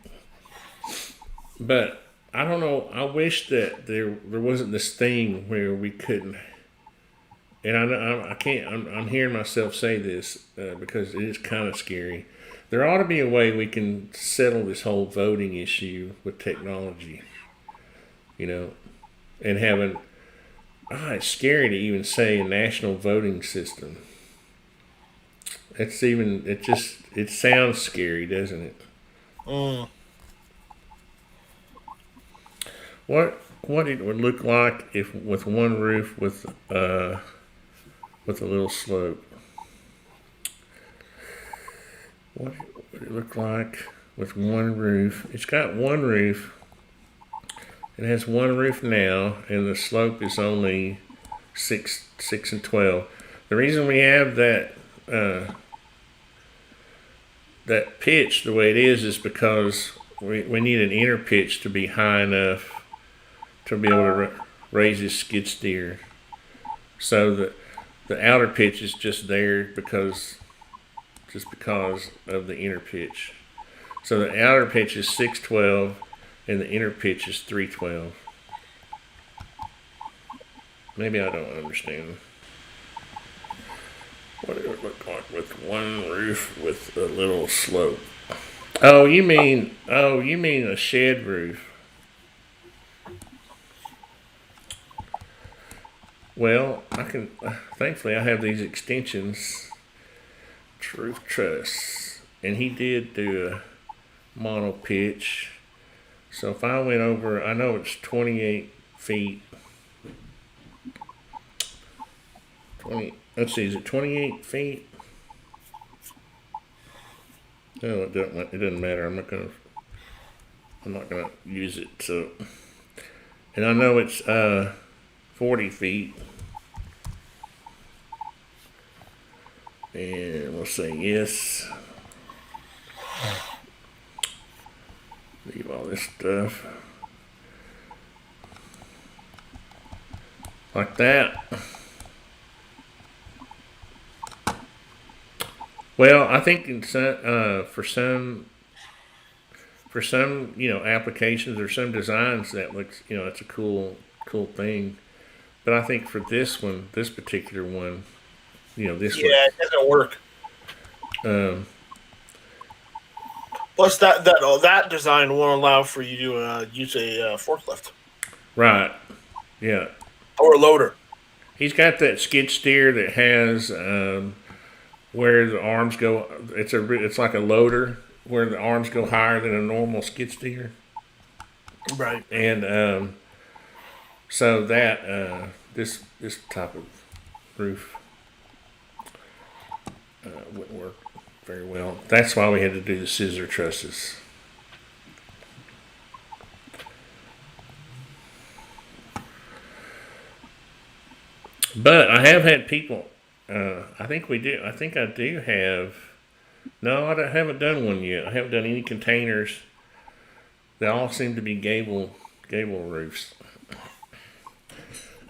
But I don't know. I wish that there wasn't this thing where we couldn't. And I can't. I'm hearing myself say this because it is kind of scary. There ought to be a way we can settle this whole voting issue with technology. And having. It's scary to even say a national voting system. It sounds scary, doesn't it? What it would look like if with one roof with a little slope. What would it look like with one roof? It's got one roof. It has one roof now, and the slope is only 6 and 12. The reason we have that pitch the way it is because we need an inner pitch to be high enough to be able to raise this skid steer. So the outer pitch is just there because of the inner pitch. So the outer pitch is 612 and the inner pitch is 312. Maybe I don't understand. What it would look like with one roof with a little slope. Oh, you mean a shed roof. Well, thankfully I have these extensions, Truth Truss, and he did do a mono pitch. So if I went over, I know it's 28 feet. Let's see, is it 28 feet? No, it doesn't matter. I'm not gonna use it. So, and I know it's 40 feet. And we'll say yes. Leave all this stuff like that. Well, I think for some applications or some designs that looks it's a cool thing, but I think for this particular one, it doesn't work. Plus, that design won't allow for you to use a forklift. Right. Yeah. Or a loader. He's got that skid steer that has where the arms go. It's like a loader where the arms go higher than a normal skid steer. Right. And so that this type of roof wouldn't work very well. That's why we had to do the scissor trusses. But I have had people. I think I do have. No, I haven't done one yet. I haven't done any containers. They all seem to be gable roofs.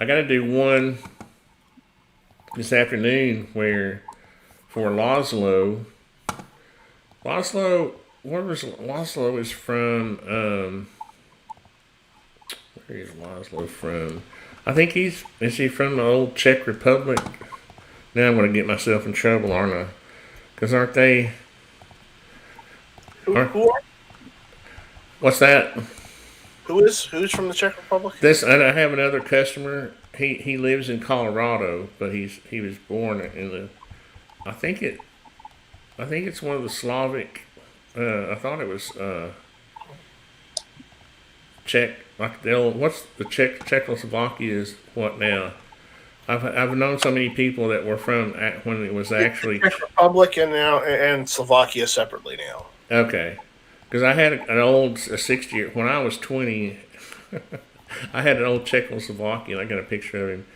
I got to do one this afternoon where for Laszlo. Where was Laszlo is from? Where is Laszlo from? I think is he from the old Czech Republic? Now I'm going to get myself in trouble, aren't I? Because aren't they? What's that? Who's from the Czech Republic? I have another customer. He lives in Colorado, but he was born in the. I think it's one of the Slavic. I thought it was Czech, like the old. What's the Czechoslovakia is what now? I've known so many people that were from when it was actually Czech Republic and Slovakia separately now. Okay, because I had a 60 when I was 20. I had an old Czechoslovakian. I got a picture of him.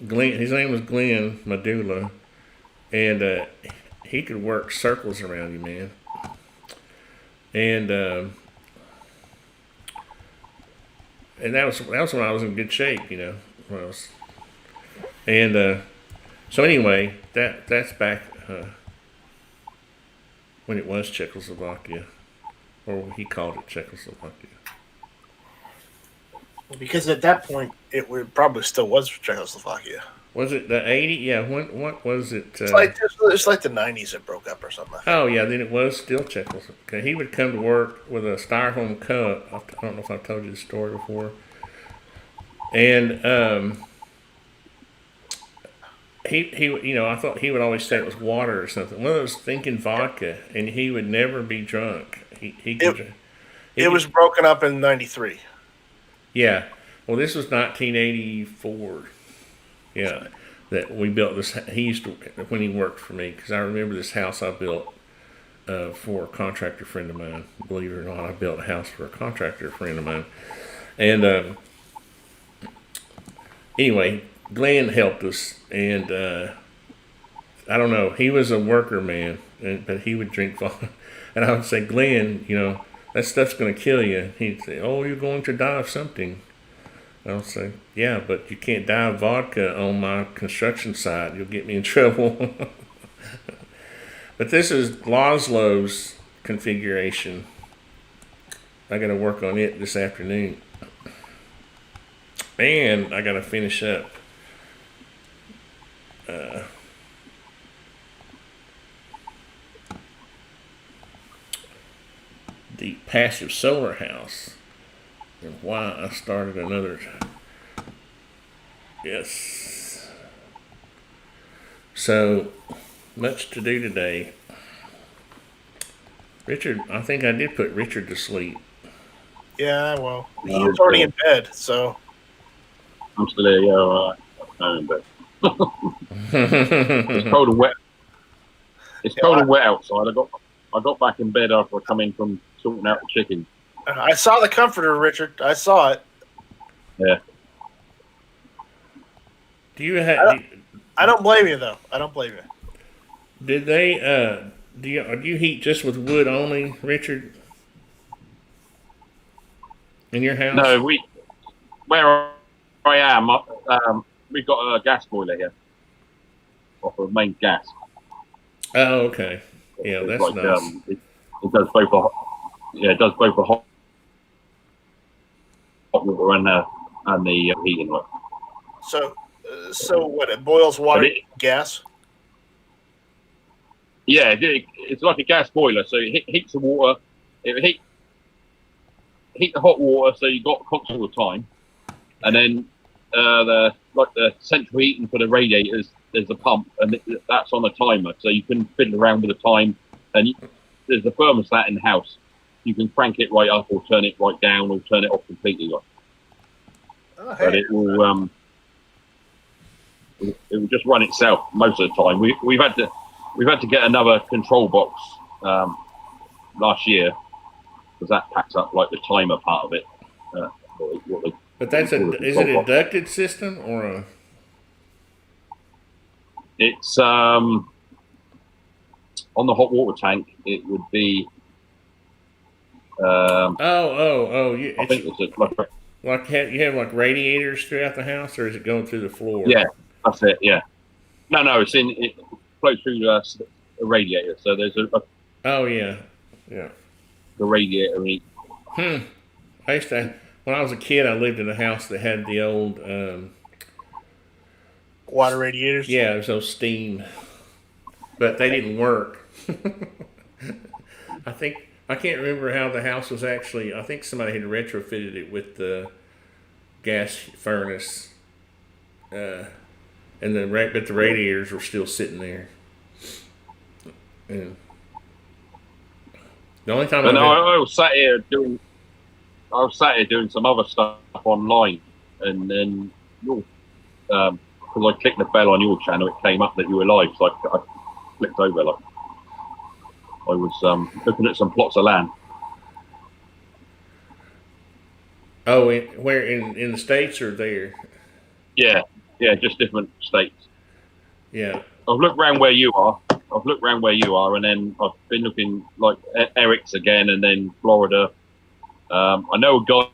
Glenn, his name was Glenn Madula, and he could work circles around you, man. And that was when I was in good shape, you know. So anyway, that's back when it was Czechoslovakia, or he called it Czechoslovakia. Because at that point, probably still was Czechoslovakia. Was it the 80? Yeah. What was it? It's like the 90s it broke up or something. Oh yeah, then it was still Czechoslovakia. He would come to work with a styrofoam cup. I don't know if I've told you the story before. And he I thought he would always say it was water or something. Well, I was thinking vodka, and he would never be drunk. It was broken up in '93. Yeah. Well, this was 1984. Yeah, that we built this. He used to when he worked for me, because I remember this house I built for a contractor friend of mine. Believe it or not, I built a house for a contractor friend of mine. And anyway, Glenn helped us, and I don't know. He was a worker man, but he would drink vodka. And I would say, Glenn, that stuff's going to kill you. He'd say, oh, you're going to die of something. I'll say, yeah, but you can't die of vodka on my construction site. You'll get me in trouble. But this is Laszlo's configuration. I got to work on it this afternoon. And I got to finish up the passive solar house. And why I started another. Yes. So much to do today. Richard, I think I did put Richard to sleep. Yeah, well, he was already in bed, so. I'm still there, yeah, I'm in bed. It's cold and wet. It's cold and wet outside. I got back in bed after I come in from sorting out the chicken. I saw the comforter, Richard. I saw it. Yeah. Do you have? I don't blame you, though. I don't blame you. Did they? Do you heat just with wood only, Richard? In your house? No, where I am, we've got a gas boiler here, off of main gas. Oh, okay. Yeah, that's like, nice. It does both the hot water and the heating work. So what? It boils water, gas. Yeah, it's like a gas boiler. So it heats the water. It heat the hot water, so you got cooks all the time, and then the central heating for the radiators. There's a pump, and that's on a timer, so you can fiddle around with the time. And there's a thermostat in the house. You can crank it right up, or turn it right down, or turn it off completely. But it will just run itself most of the time. We've had to get another control box last year, because that packs up like the timer part of it. But is it a ducted system or a? It's on the hot water tank. It would be. Yeah, I think it's like you have like radiators throughout the house, or is it going through the floor? Yeah, that's it. Yeah. No, it flows through a radiator. So there's a Oh yeah, the radiator. I used to, when I was a kid, I lived in a house that had the old, Water radiators. yeah, it was those steam, but they didn't work. I can't remember how the house was actually. I think somebody had retrofitted it with the gas furnace, and but the radiators were still sitting there. And the only time I was sat here doing some other stuff online, and then because I clicked the bell on your channel, it came up that you were live, so I clicked over. Like I was looking at some plots of land. Oh, where in the States or there? Yeah, just different states. Yeah, I've looked around where you are. And then I've been looking like Eric's again, and then Florida. I know a guy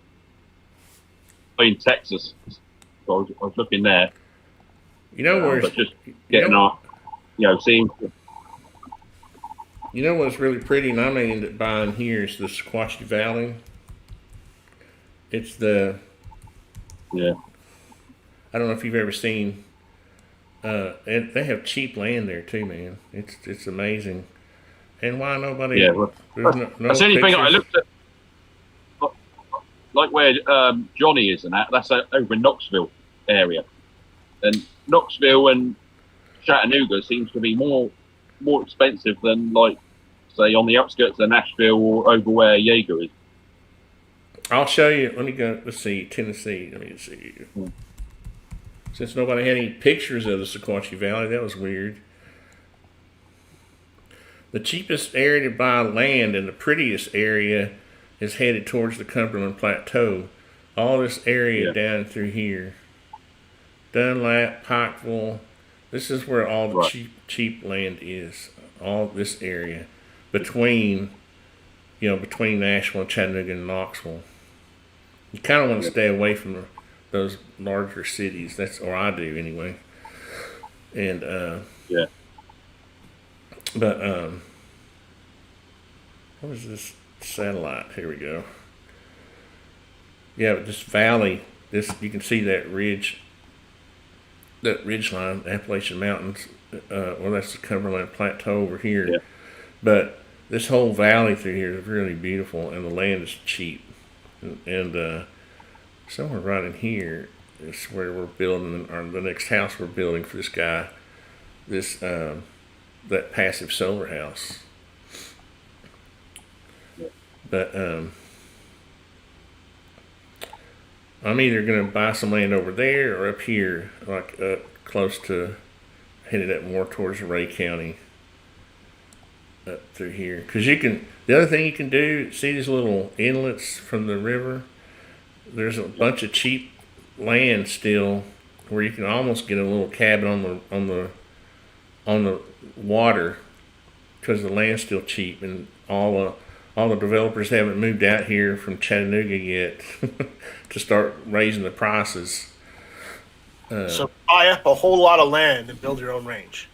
in Texas. So I was looking there. you know where but just getting seeing. You know what's really pretty, and I may end up buying here, is the Sequatchie Valley. It's the Yeah. I don't know if you've ever seen. And they have cheap land there too, man. It's amazing. And why nobody? Yeah, well, no that's the only thing I looked at. Like where Johnny is and that's over in Knoxville area, and Knoxville and Chattanooga seems to be more expensive than, like, say, on the outskirts of Nashville or over where Jaeger is. I'll show you. Let me go. Let's see, Tennessee. Let me see. Since nobody had any pictures of the Sequatchie Valley, that was weird. The cheapest area to buy land and the prettiest area is headed towards the Cumberland Plateau. All this area down through here. Dunlap, Pikeville. This is where all the cheap land is. All this area. Between Nashville and Chattanooga and Knoxville. You kind of want to stay away from those larger cities. Or I do anyway. And but what is this satellite? Here we go. Yeah, but this valley, you can see that ridge line, Appalachian Mountains. That's the Cumberland Plateau over here. Yeah. But this whole valley through here is really beautiful, and the land is cheap. And somewhere right in here is where we're building, or the next house we're building for this guy, that passive solar house. But I'm either going to buy some land over there or up here, like close to, headed up more towards Ray County, up through here. Because the other thing you can do, see these little inlets from the river? There's a bunch of cheap land still where you can almost get a little cabin on the water, because the land's still cheap, and all the developers haven't moved out here from Chattanooga yet to start raising the prices. So buy up a whole lot of land and build your own range.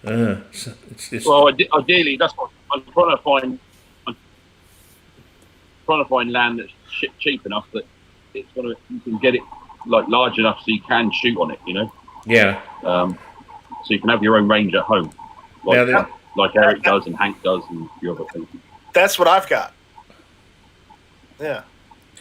Well, ideally, that's what I'm trying to find. I'm trying to find land that's cheap enough that you can get it like large enough so you can shoot on it. Yeah. So you can have your own range at home, like Eric does and Hank does and a few other things. That's what I've got. Yeah,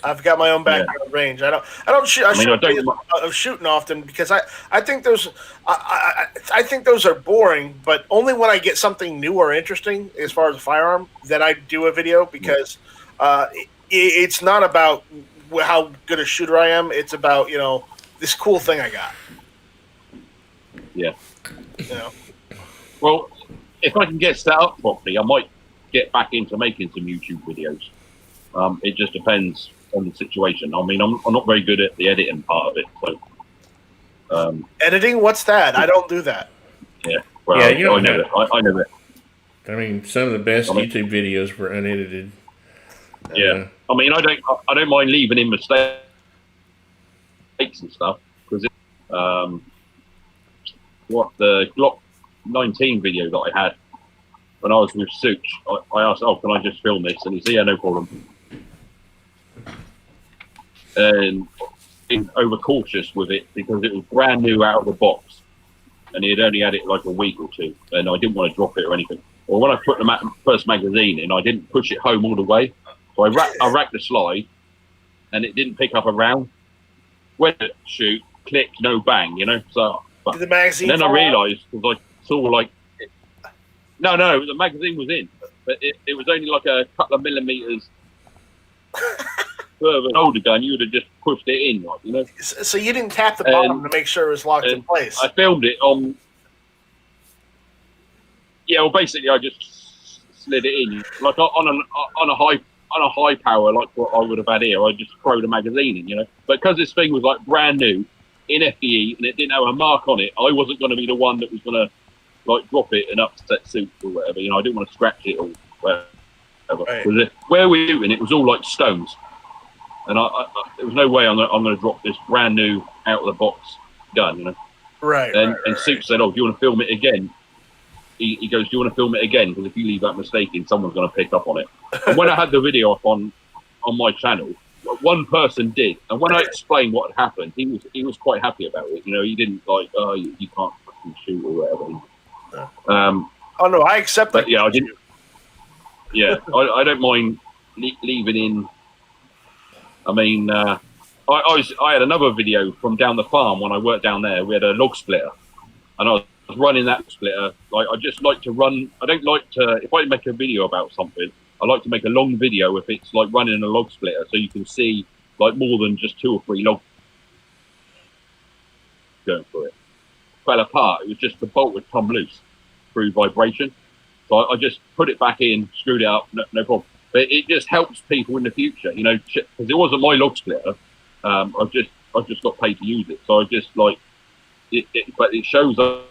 I've got my own backyard range. I don't shoot. I'm shooting often because I think those I think those are boring. But only when I get something new or interesting as far as a firearm that I do a video, because it's not about how good a shooter I am. It's about this cool thing I got. Yeah. Well, if I can get set up properly, I might get back into making some YouTube videos. It just depends on the situation. I mean, I'm not very good at the editing part of it. So, editing? What's that? I don't do that. Yeah. Well, yeah, you don't I know it. I know it. I mean, some of the best YouTube videos were unedited. Yeah. I mean, I don't mind leaving in mistakes and stuff because what the Glock 19 video that I had when I was with Such, I asked, "Oh, can I just film this?" And he said, "Yeah, no problem." And being overcautious with it because it was brand new out of the box, and he had only had it like a week or two, and I didn't want to drop it or anything. Or when I put the first magazine in, I didn't push it home all the way, so I racked the slide, and it didn't pick up a round. Went to shoot, click, no bang, you know. So Did the magazine? And then I realised because I saw like, no, the magazine was in, but it was only like a couple of millimeters further than older gun. You would have just pushed it in, like, you know. So you didn't tap the bottom to make sure it was locked in place. I filmed it on. Yeah, well, basically, I just slid it in like on a high power, like what I would have had here. I just throw the magazine in, you know. But because this thing was like brand new in FDE and it didn't have a mark on it, I wasn't going to be the one that was going to like drop it and upset Suit or whatever. You know, I didn't want to scratch it or whatever. Right. Where we were shooting, it was all like stones, and there was no way I'm going to drop this brand new out of the box gun, you know. Right. And Suit said, "Oh, do you want to film it again?" He goes, "Do you want to film it again? Because if you leave that mistake in, someone's going to pick up on it." And when I had the video up on my channel, one person did, and when I explained what had happened, he was quite happy about it. You know, he didn't like, "Oh, you can't fucking shoot" or whatever. Oh no, I accept that. Yeah, I didn't. Yeah, I don't mind leaving in. I mean, I had another video from down the farm when I worked down there. We had a log splitter, and I was running that splitter. Like, I just like to run. I don't like to. If I make a video about something, I like to make a long video if it's like running a log splitter, so you can see like more than just 2 or 3 logs going through it. Fell apart. It was just the bolt would come loose through vibration. So I just put it back in, screwed it up, no problem. But it just helps people in the future, you know, because it wasn't my log splitter. I just got paid to use it, so I just like it. But it shows other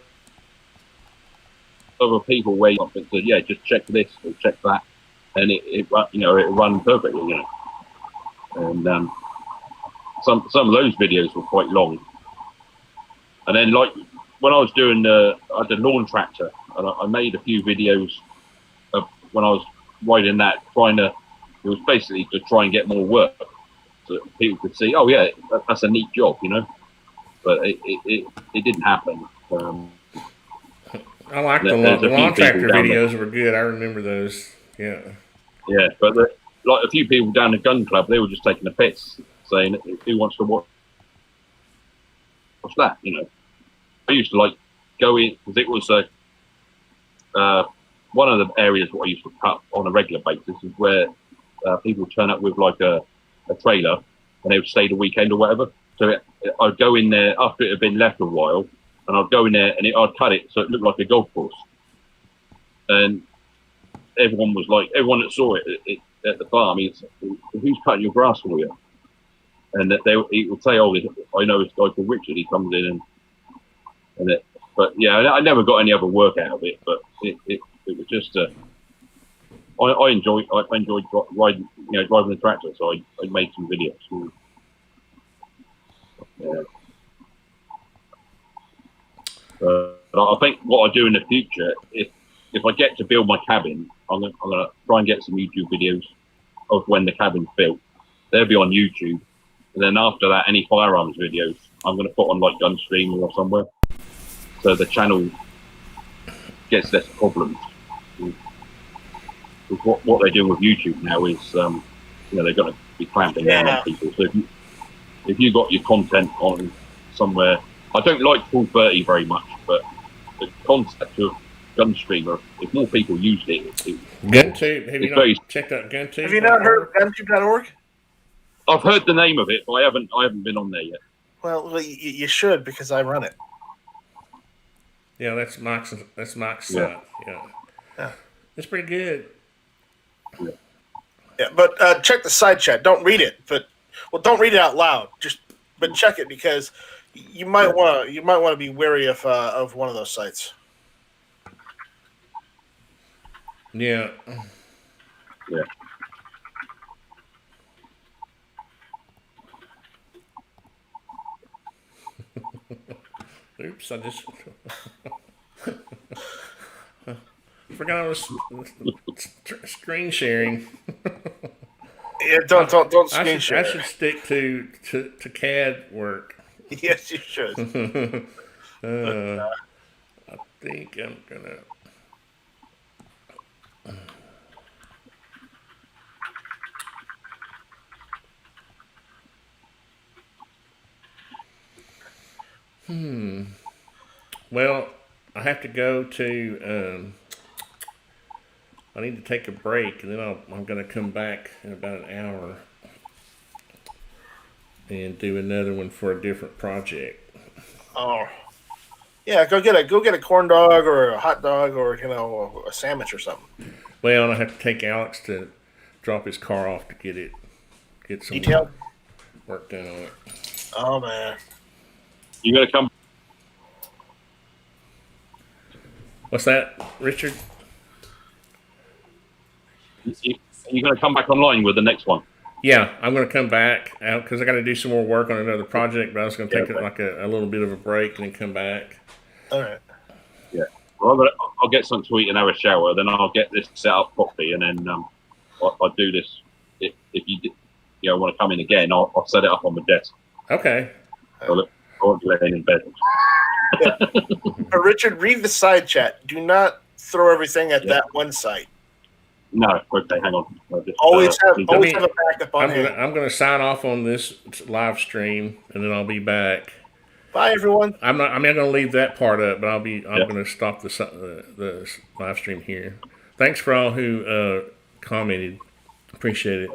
people where something says, "Yeah, just check this or check that," and it run perfectly, you know. And some of those videos were quite long. And then like when I was doing I had the lawn tractor, and I made a few videos of when I was riding that, it was basically to try and get more work, so that people could see, oh yeah, that's a neat job, you know. But it didn't happen. I like the lawn tractor videos were good. I remember those. Yeah. Yeah, but like a few people down the gun club, they were just taking a piss, saying, "Who wants to watch that?" You know. I used to like go in because it was one of the areas what I used to cut on a regular basis is where people turn up with like a trailer and they would stay the weekend or whatever. So I'd go in there after it had been left a while, and I'd go in there and I'd cut it so it looked like a golf course. And everyone that saw it at the farm, "Who's cutting your grass for you?" And he would say, "Oh, I know this guy called Richard. He comes in and it." But yeah, I never got any other work out of it. But it was just I enjoyed riding, driving the tractor. So I made some videos. Yeah. But I think what I do in the future, if I get to build my cabin, I'm gonna try and get some YouTube videos of when the cabin's built. They'll be on YouTube, and then after that, any firearms videos I'm gonna put on like Gunstream or somewhere, so the channel gets less problems. Because what they're doing with YouTube now is, they're gonna be clamping down on people. So if you got your content on somewhere, I don't like Full 30 very much, but the concept of Gunstreamer, if more people used it, GunTube. Have you not checked out GunTube? Have you not heard of GunTube.org? I've heard the name of it, but I haven't been on there yet. Well, you should, because I run it. Yeah, that's Mike's site. Yeah. It's pretty good. Yeah, but check the side chat. Don't read it, don't read it out loud. But check it, because you might want to be wary of one of those sites. Yeah. Yeah. Oops, I just forgot I was screen sharing. Yeah, don't screen I share. should stick to CAD work. Yes, you should. I think I'm gonna. Well, I have to go to. I need to take a break, and then I'm going to come back in about an hour and do another one for a different project. Oh, yeah. Go get a corn dog or a hot dog or a sandwich or something. Well, I have to take Alex to drop his car off to get some Detail. work done on it. Oh man. You gonna come? What's that, Richard? You gonna come back online with the next one? Yeah, I'm going to come back out because I got to do some more work on another project, but I was going to take Okay. like a little bit of a break and then come back. All right. Yeah. Well, I'll get something to eat and have a shower. Then I'll get this set up properly, and then I'll do this. If you want to come in again, I'll set it up on the desk. Okay. I'll be laying in bed. Richard, read the side chat. Do not throw everything at that one site. No, okay, hang on. Always have a backup on I'm hand. going to sign off on this live stream and then I'll be back. Bye, everyone. I'm not going to leave that part up, but I'm going to stop the live stream here. Thanks for all who commented. Appreciate it.